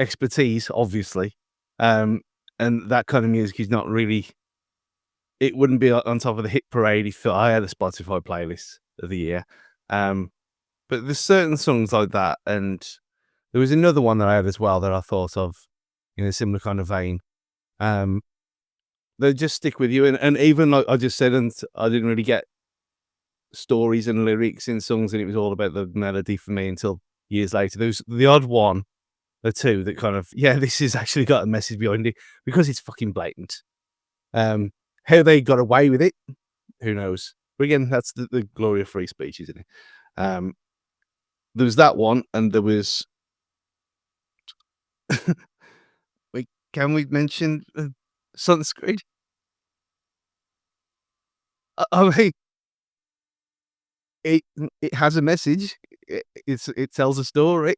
expertise, obviously. And that kind of music is not really, it wouldn't be on top of the hit parade if I had a Spotify playlist of the year. But there's certain songs like that, and there was another one that I had as well that I thought of in a similar kind of vein. They just stick with you, and even like I just said, and I didn't really get stories and lyrics in songs, and it was all about the melody for me until years later. There was the odd one or two that kind of, this has actually got a message behind it because it's fucking blatant. How they got away with it, who knows? But again, that's the glory of free speech, isn't it? There was that one, and there was. Wait, can we mention Sunscreen? I mean, it has a message. It tells a story.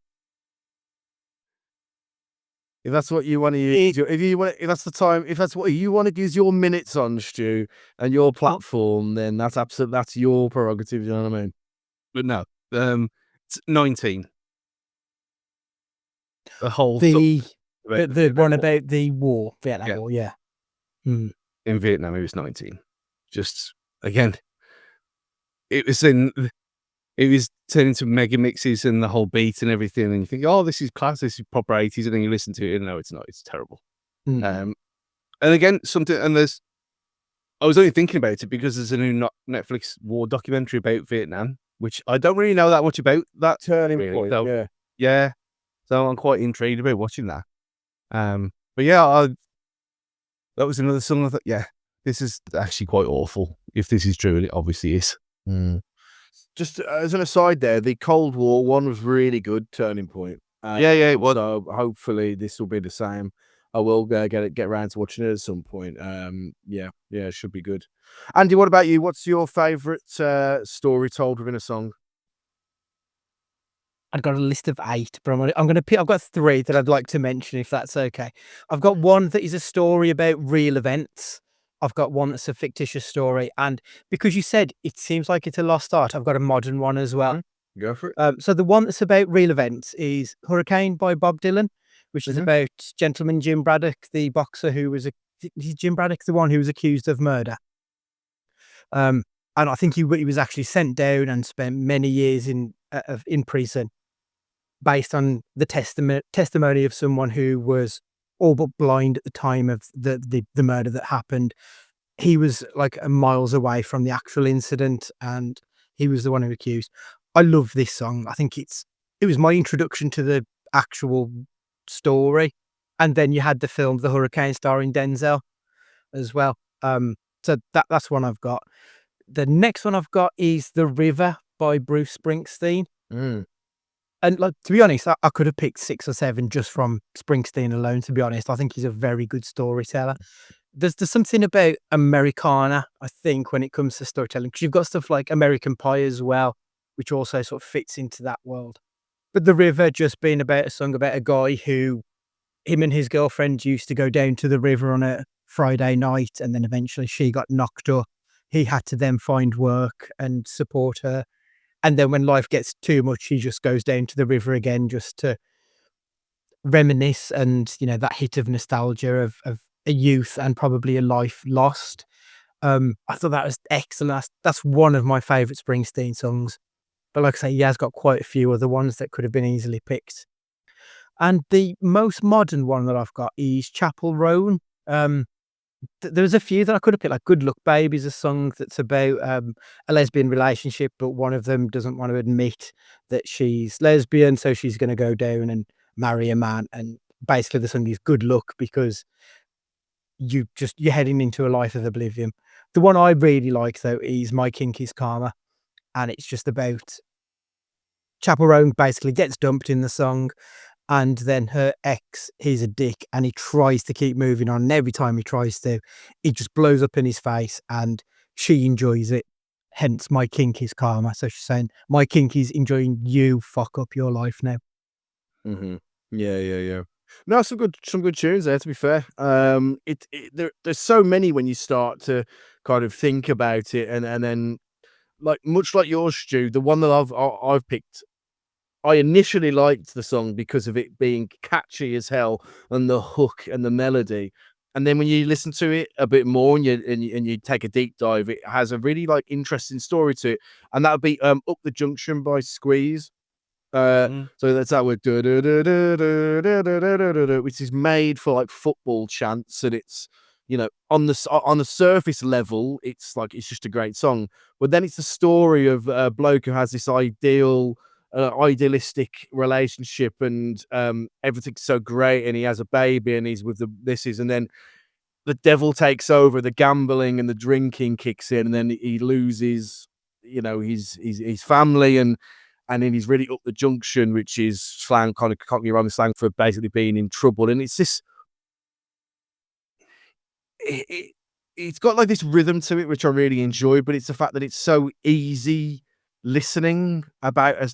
If that's what you want to use, if that's what you want to use your minutes on, Stu, and your platform, then that's your prerogative. You know what I mean? But no, it's 19. The whole the one about the war, Vietnam War, yeah. In Vietnam, it was 19. Just again, it was turned into mega mixes and the whole beat and everything, and you think, oh, this is class, this is proper 80s, and then you listen to it, and no, it's not. It's terrible. And again, I was only thinking about it because there's a new Netflix war documentary about Vietnam which I don't really know that much about. That Turning really, point. so, Yeah. yeah. So I'm quite intrigued about watching that. But yeah, that was another song. I thought, yeah, this is actually quite awful. If this is true, and it obviously is. Just as an aside, there, the Cold War one was really good. Turning point. Yeah, it was. So hopefully this will be the same. I will get around to watching it at some point. Yeah, it should be good. Andy, what about you? What's your favourite story told within a song? I've got a list of 8, but I'm gonna pick. I've got 3 that I'd like to mention, if that's okay. I've got one that is a story about real events. I've got one that's a fictitious story, and because you said it seems like it's a lost art, I've got a modern one as well. Go for it. So the one that's about real events is Hurricane by Bob Dylan, which is about Gentleman Jim Braddock, the boxer who was Jim Braddock, the one who was accused of murder. And I think he was actually sent down and spent many years in prison, based on the testimony of someone who was all but blind at the time of the murder that happened. He was like miles away from the actual incident, and he was the one who accused. I love this song. I think it was my introduction to the actual story, and then you had the film The Hurricane starring Denzel as well. So that's one I've got. The next one I've got is The River by Bruce Springsteen. And like, to be honest, I could have picked 6 or 7 just from Springsteen alone, to be honest. I think he's a very good storyteller. There's something about Americana, I think, when it comes to storytelling, because you've got stuff like American Pie as well, which also sort of fits into that world. But The River just being about a song about a guy who, him and his girlfriend used to go down to the river on a Friday night, and then eventually she got knocked up. He had to then find work and support her. And then when life gets too much, he just goes down to the river again just to reminisce, and, you know, that hit of nostalgia of a youth and probably a life lost. I thought that was excellent. That's one of my favourite Springsteen songs. But like I say, he has got quite a few other ones that could have been easily picked. And the most modern one that I've got is Chapel Roan. There's a few that I could have picked, like Good Luck Babe is a song that's about a lesbian relationship, but one of them doesn't want to admit that she's lesbian, so she's going to go down and marry a man. And basically the song is good luck, because you're heading into a life of oblivion. The one I really like, though, is My Kink is Karma, and it's just about Chapel Roan basically gets dumped in the song, and then her ex, he's a dick, and he tries to keep moving on. And every time he tries to, it just blows up in his face, and she enjoys it. Hence, my kink is karma. So she's saying, my kink is enjoying you fuck up your life now. Yeah. No, some good tunes there, to be fair. There's so many when you start to kind of think about it, and then, like, much like yours, Stu, the one that I've picked, I initially liked the song because of it being catchy as hell, and the hook and the melody. And then when you listen to it a bit more, and you take a deep dive, it has a really, like, interesting story to it. And that would be Up the Junction by Squeeze. So that's that word, which is made for, like, football chants, and it's, you know, on the surface level, it's just a great song. But then it's the story of a bloke who has this idealistic relationship, and everything's so great, and he has a baby, and he's with the missus, and then the devil takes over, the gambling and the drinking kicks in, and then he loses, you know, his family, and then he's really up the junction, which is slang, kind of Cockney Rhyming slang for basically being in trouble. And it's this, it's got like this rhythm to it, which I really enjoy, but it's the fact that it's so easy listening about a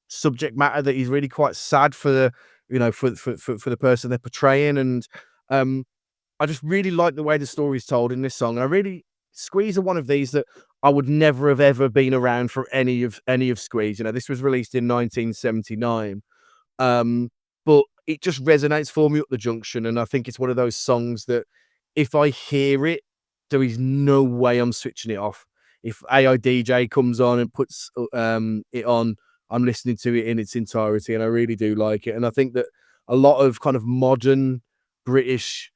subject matter that is really quite sad for the, you know, for the person they're portraying. And I just really like the way the story is told in this song. And I really, Squeeze are one of these that I would never have ever been around for any of Squeeze. You know, this was released in 1979. But it just resonates for me, Up the Junction. And I think it's one of those songs that if I hear it, there is no way I'm switching it off. If AI DJ comes on and puts it on, I'm listening to it in its entirety, and I really do like it. And I think that a lot of kind of modern British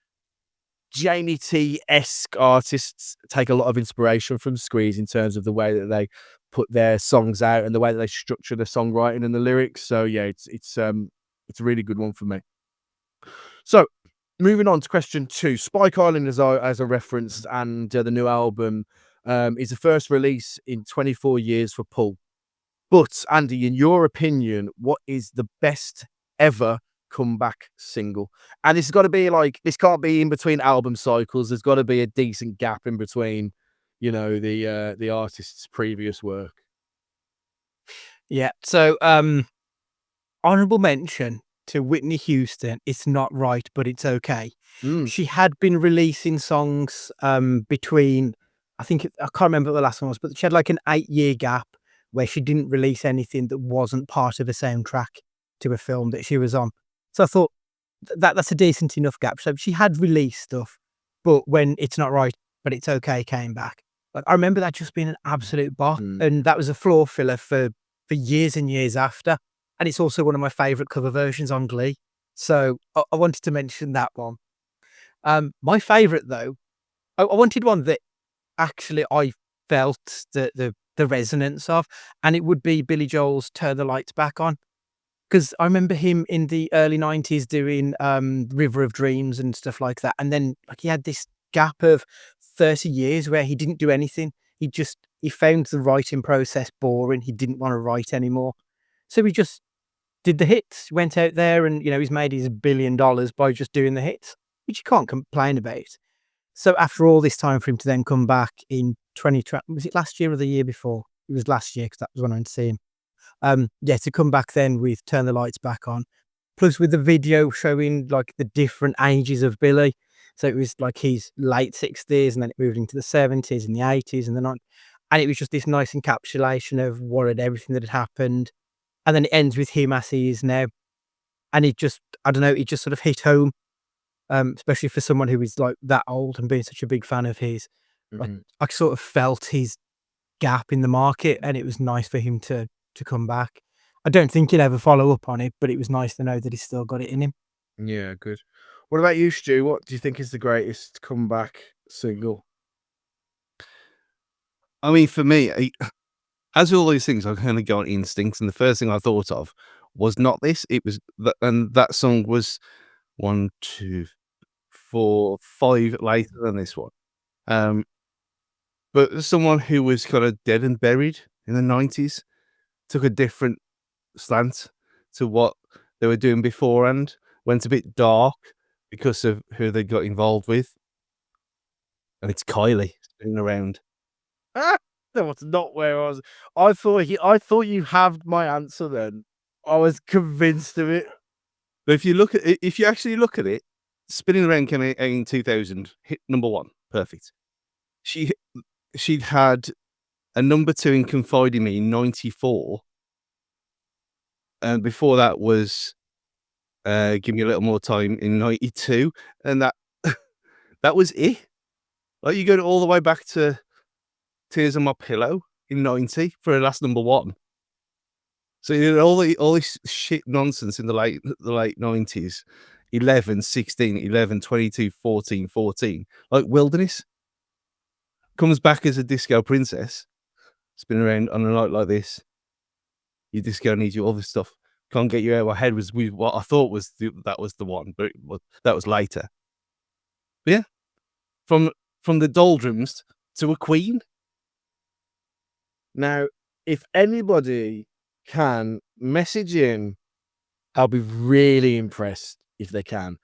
Jamie T-esque artists take a lot of inspiration from Squeeze in terms of the way that they put their songs out and the way that they structure the songwriting and the lyrics. So yeah, it's a really good one for me. So moving on to question 2, Spike Island, as I referenced, and the new album is the first release in 24 years for Pulp. But Andy, in your opinion, what is the best ever comeback single? And this has got to be like, this can't be in between album cycles. There's got to be a decent gap in between, the artist's previous work. Yeah. So, honorable mention to Whitney Houston. It's not right, but it's okay. She had been releasing songs between, I can't remember what the last one was, but she had like an 8-year gap where she didn't release anything that wasn't part of a soundtrack to a film that she was on. So I thought that's a decent enough gap. So she had released stuff, but when It's Not Right, but It's Okay came back, like I remember that just being an absolute bop, and that was a floor filler for years and years after. And it's also one of my favorite cover versions on Glee. So I wanted to mention that one. My favorite though, I wanted one that actually I felt the resonance of, and it would be Billy Joel's Turn the Lights Back On. Because I remember him in the early 90s doing River of Dreams and stuff like that. And then like he had this gap of 30 years where he didn't do anything. He found the writing process boring. He didn't want to write anymore. So he just did the hits, went out there and, he's made his $1 billion by just doing the hits, which you can't complain about. So after all this time for him to then come back in 2020, was it last year or the year before? It was last year because that was when I went to see him. To come back then with Turn the Lights Back On, plus with the video showing like the different ages of Billy. So it was like his late 60s and then it moved into the 70s and the 80s and the 90s. And it was just this nice encapsulation of everything that had happened. And then it ends with him as he is now. And it just, I don't know, it just sort of hit home, especially for someone who is like that old and being such a big fan of his. Like, I sort of felt his gap in the market and it was nice for him to come back. I don't think he'll ever follow up on it, but it was nice to know that he's still got it in him. Yeah, good. What about you, Stu? What do you think is the greatest comeback single? I mean, for me, as with all these things, I kind of go on instincts, and the first thing I thought of was not this. It was and that song was 1, 2, 4, 5 later than this one. But someone who was kind of dead and buried in the 90s took a different slant to what they were doing beforehand, went a bit dark because of who they got involved with. And it's Kylie spinning around. That was not where I was. I thought you had my answer then. I was convinced of it. But if you actually look at it, Spinning Around came out in 2000, hit number 1, perfect. She'd had a number 2 in Confide in Me in 94. And before that was Give Me a Little More Time in 92. And that was it. Like you go all the way back to Tears on My Pillow in 90 for her last number 1. So you know, all this shit nonsense in the late 90s, 11, 16, 11, 22, 14, 14, like Wilderness. Comes back as a disco princess, spinning around on a night like this. Your disco needs you, all this stuff. Can't get you out of my head was what I thought was that was the one, but that was later. But yeah, from the doldrums to a queen. Now, if anybody can message in, I'll be really impressed if they can.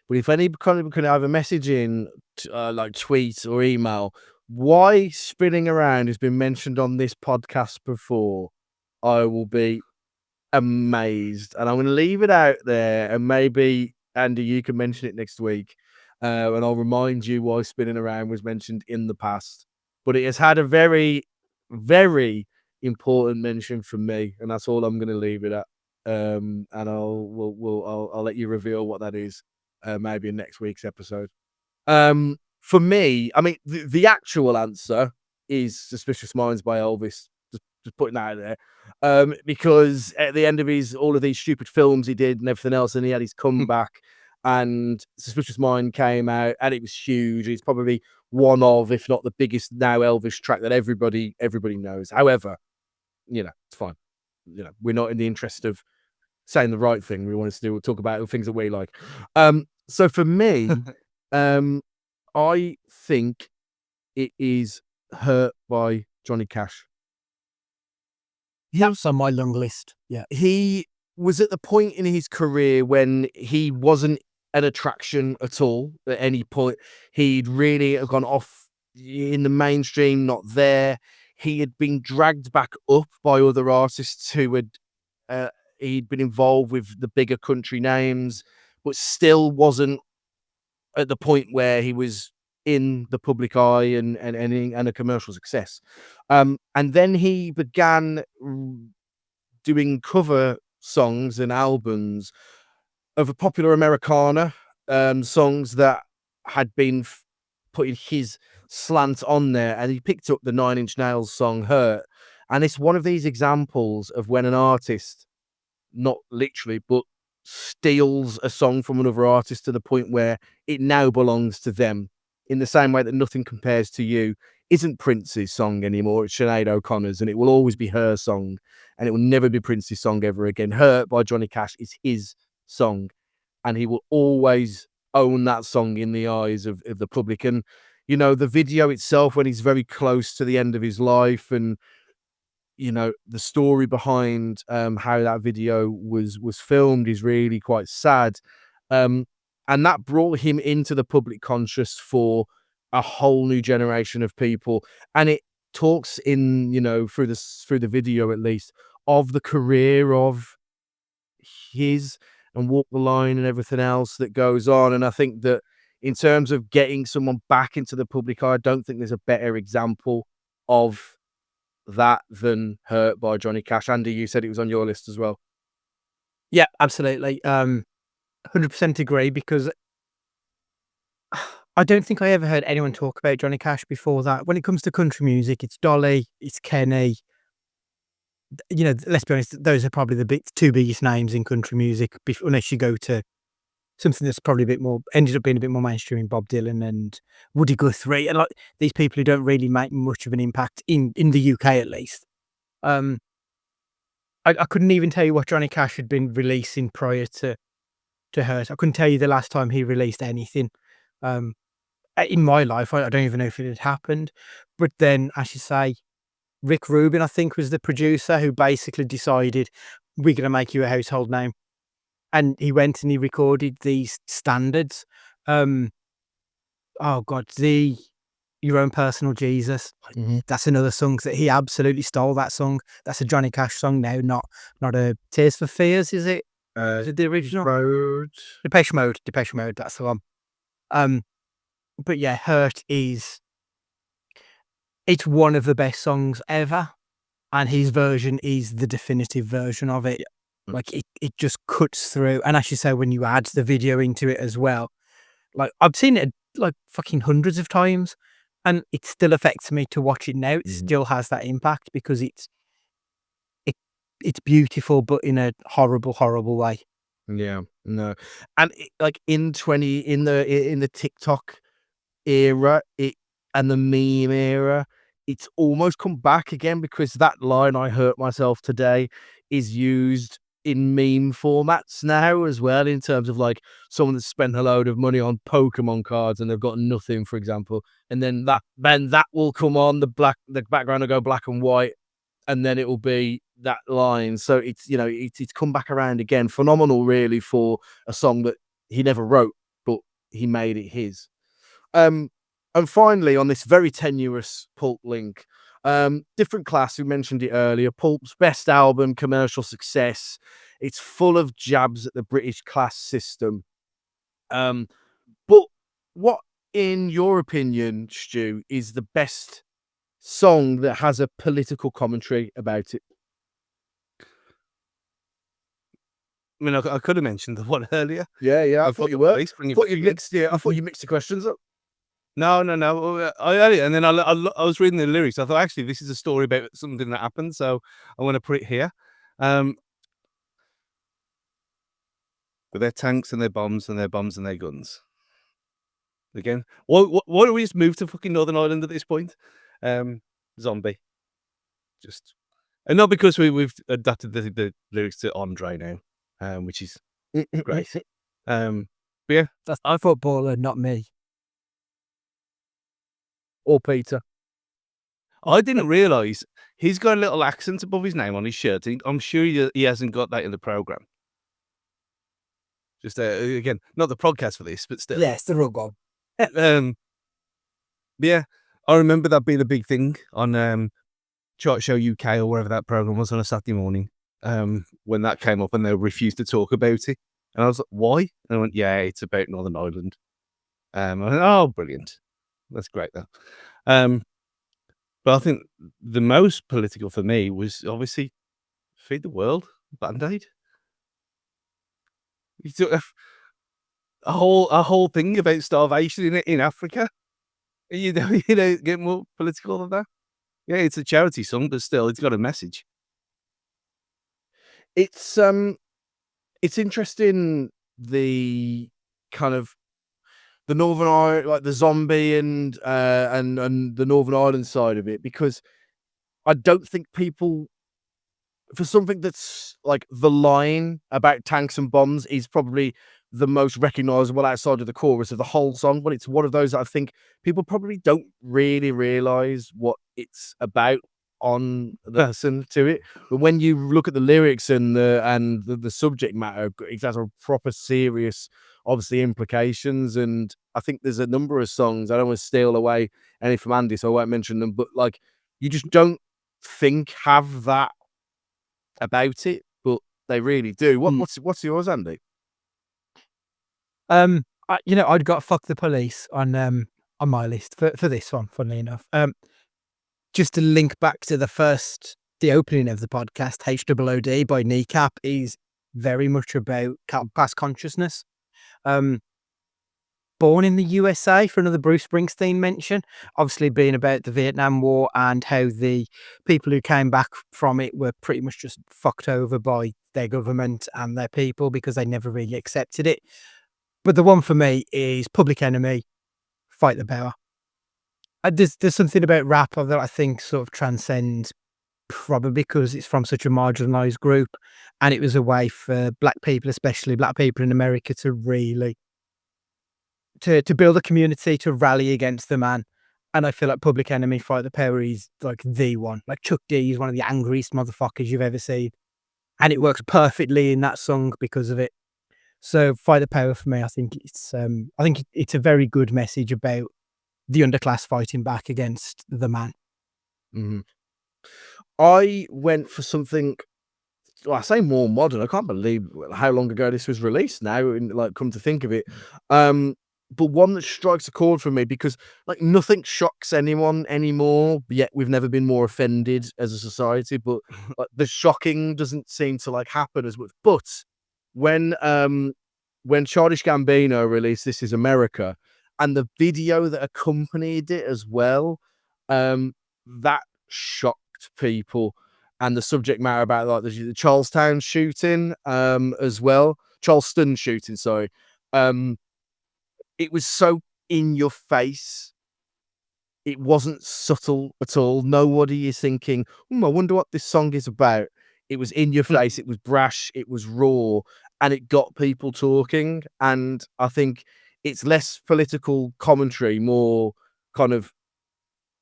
But if anybody can either message in, like tweet or email, why Spinning Around has been mentioned on this podcast before, I will be amazed. And I'm going to leave it out there, and maybe Andy, you can mention it next week, and I'll remind you why Spinning Around was mentioned in the past. But it has had a very, very important mention from me, and that's all I'm going to leave it at. And I'll let you reveal what that is, maybe in next week's episode. For me, I mean, the actual answer is Suspicious Minds by Elvis. Just putting that out there. Because at the end of all of these stupid films he did and everything else, and he had his comeback, and Suspicious Mind came out, and it was huge. It's probably one of, if not the biggest now Elvis track that everybody knows. However, it's fine. We're not in the interest of saying the right thing. We want to talk about the things that we like. So for me, I think it is Hurt by Johnny Cash. That's on my long list. Yeah. He was at the point in his career when he wasn't an attraction at all at any point. He'd really gone off in the mainstream, not there. He had been dragged back up by other artists who had he'd been involved with the bigger country names, but still wasn't at the point where he was in the public eye and a commercial success. And then he began doing cover songs and albums of a popular Americana, songs that had been putting his slant on there, and he picked up the 9 Inch Nails song Hurt. And it's one of these examples of when an artist, not literally, but steals a song from another artist to the point where it now belongs to them, in the same way that Nothing Compares to You isn't Prince's song anymore. It's Sinead O'Connor's, and it will always be her song, and it will never be Prince's song ever again. Hurt by Johnny Cash is his song, and he will always own that song in the eyes of the public. And the video itself, when he's very close to the end of his life, and the story behind how that video was filmed is really quite sad, and that brought him into the public conscious for a whole new generation of people. And it talks in through the video, at least, of the career of his and Walk the Line and everything else that goes on. And I think that in terms of getting someone back into the public eye, I don't think there's a better example of that than Hurt by Johnny Cash. Andy, you said it was on your list as well. Yeah, absolutely. 100% agree, because I don't think I ever heard anyone talk about Johnny Cash before that. When it comes to country music, it's Dolly, it's Kenny. Let's be honest, those are probably the two biggest names in country music, unless you go to something that's probably ended up being a bit more mainstream, Bob Dylan and Woody Guthrie, and like these people who don't really make much of an impact in the UK, at least. I couldn't even tell you what Johnny Cash had been releasing prior to Hurt. I couldn't tell you the last time he released anything. In my life, I don't even know if it had happened. But then, as you say, Rick Rubin, I think, was the producer who basically decided, we're going to make you a household name. And he went and he recorded these standards. Oh God, Your Own Personal Jesus. Mm-hmm. That's another song that he absolutely stole. That song. That's a Johnny Cash song now, not a Tears for Fears, is it? Is it the original? Depeche Mode. That's the one. But yeah, Hurt it's one of the best songs ever, and his version is the definitive version of it. Like it just cuts through. And as you say, when you add the video into it as well, like I've seen it like fucking hundreds of times, and it still affects me to watch it now. It still has that impact because it's beautiful, but in a horrible, horrible way. Yeah, no. And like in the TikTok era, and the meme era, it's almost come back again, because that line, "I hurt myself today," is used in meme formats now as well, in terms of like someone that's spent a load of money on Pokemon cards and they've got nothing, for example, and then that will come on, the background will go black and white, and then it will be that line. So it's it's come back around again. Phenomenal, really, for a song that he never wrote, but he made it his. And finally, on this very tenuous Pulp link, Different Class, we mentioned it earlier, Pulp's best album, commercial success. It's full of jabs at the British class system. But what, in your opinion, Stu, is the best song that has a political commentary about it? I mean, I could have mentioned the one earlier. Yeah. I thought you were. I thought you mixed the questions up. No. And then I was reading the lyrics. I thought, actually, this is a story about something that happened, so I want to put it here. With their tanks and their bombs and their bombs and their guns. Again, why don't we just move to fucking Northern Ireland at this point? Zombie. Just And not because we've adapted the lyrics to Andre now, which is great. But yeah, That's a footballer, not me. Or Peter. I didn't realise he's got a little accent above his name on his shirt. I'm sure he hasn't got that in the program. Just again, not the podcast for this, but still. Yes, the rug on. Yeah, I remember that being a big thing on Chart Show UK or wherever that program was on a Saturday morning. When that came up and they refused to talk about it, and I was like, "Why?" And I went, "Yeah, it's about Northern Ireland." I went, "Oh, brilliant! That's great, though." But I think the most political for me was obviously Feed the World, Band-Aid. You took a whole thing about starvation in Africa. You know, get more political than that. Yeah, it's a charity song, but still, it's got a message. It's interesting, the kind of the Northern Ireland, like the zombie and the Northern Ireland side of it, because I don't think people, for something that's like the line about tanks and bombs is probably the most recognizable outside of the chorus of the whole song, but it's one of those that I think people probably don't really realize what it's about on the listen to it. But when you look at the lyrics and the subject matter, it has a proper serious, obviously, implications. And I think there's a number of songs, I don't want to steal away any from Andy, so I won't mention them, but like, you just don't think have that about it, but they really do. What's yours, Andy? I'd got "Fuck the Police" on my list for this one. Funnily enough, just to link back to the opening of the podcast, HOOD by Kneecap is very much about class consciousness. Born in the USA, for another Bruce Springsteen mention, obviously being about the Vietnam War and how the people who came back from it were pretty much just fucked over by their government and their people because they never really accepted it. But the one for me is Public Enemy, Fight the Power. There's something about rap that I think sort of transcends, probably because it's from such a marginalised group, and it was a way for black people, especially black people in America, to really to build a community, to rally against the man. And I feel like Public Enemy, Fight the Power is like the one. Like Chuck D is one of the angriest motherfuckers you've ever seen, and it works perfectly in that song because of it. So Fight the Power for me, I think it's a very good message about the underclass fighting back against the man. Mm-hmm. I went for something, well, I say more modern. I can't believe how long ago this was released now, and like, come to think of it. But one that strikes a chord for me, because like nothing shocks anyone anymore, yet we've never been more offended as a society. But like, the shocking doesn't seem to like happen as much. But when Childish Gambino released "This Is America" and the video that accompanied it as well, that shocked people. And the subject matter about like the Charlestown shooting, as well, Charleston shooting, sorry. It was so in your face. It wasn't subtle at all. Nobody is thinking, I wonder what this song is about. It was in your face. It was brash. It was raw, and it got people talking. And I think it's less political commentary, more kind of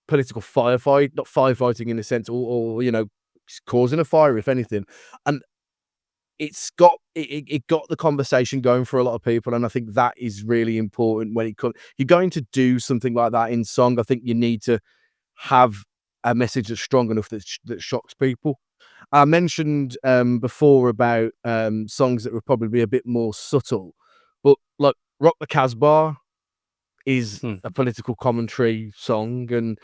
political firefight, not firefighting in a sense, or causing a fire, if anything. And it got the conversation going for a lot of people, and I think that is really important when it comes. You're going to do something like that in song. I think you need to have a message that's strong enough that shocks people. I mentioned before about songs that would probably be a bit more subtle, but like "Rock the Casbah" is a political commentary song, and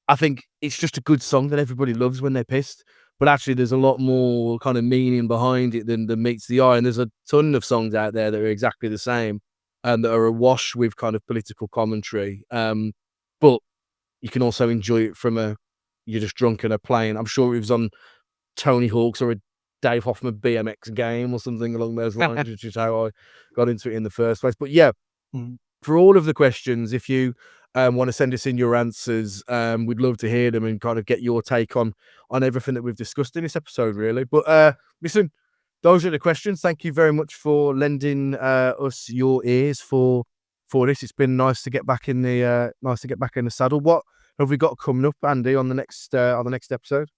I think it's just a good song that everybody loves when they're pissed. But actually, there's a lot more kind of meaning behind it than meets the eye. And there's a ton of songs out there that are exactly the same and that are awash with kind of political commentary. But you can also enjoy it from you're just drunk in a plane. I'm sure it was on Tony Hawk's or a Dave Hoffman BMX game or something along those lines, which is how I got into it in the first place. But yeah, for all of the questions, if you want to send us in your answers, we'd love to hear them and kind of get your take on everything that we've discussed in this episode, really. But listen, those are the questions. Thank you very much for lending us your ears for this. It's been nice to get back in the saddle. What have we got coming up, Andy, on the next episode?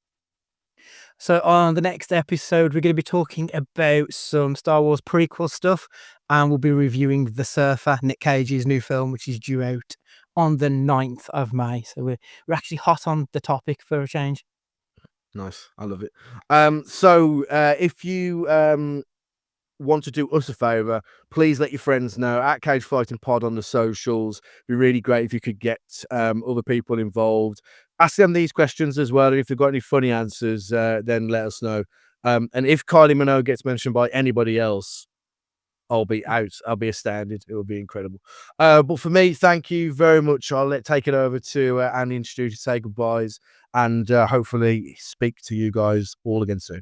So on the next episode, we're going to be talking about some Star Wars prequel stuff, and we'll be reviewing The Surfer, Nick Cage's new film, which is due out on the 9th of May. So we're actually hot on the topic for a change. Nice. I love it. So if you want to do us a favor, please let your friends know at Cage Fighting Pod on the socials. It'd be really great if you could get other people involved. Ask them these questions as well. And if they've got any funny answers, then let us know. And if Kylie Minogue gets mentioned by anybody else, I'll be out. I'll be astounded. It will be incredible. But for me, thank you very much. I'll take it over to Andy and Stu to say goodbyes and hopefully speak to you guys all again soon.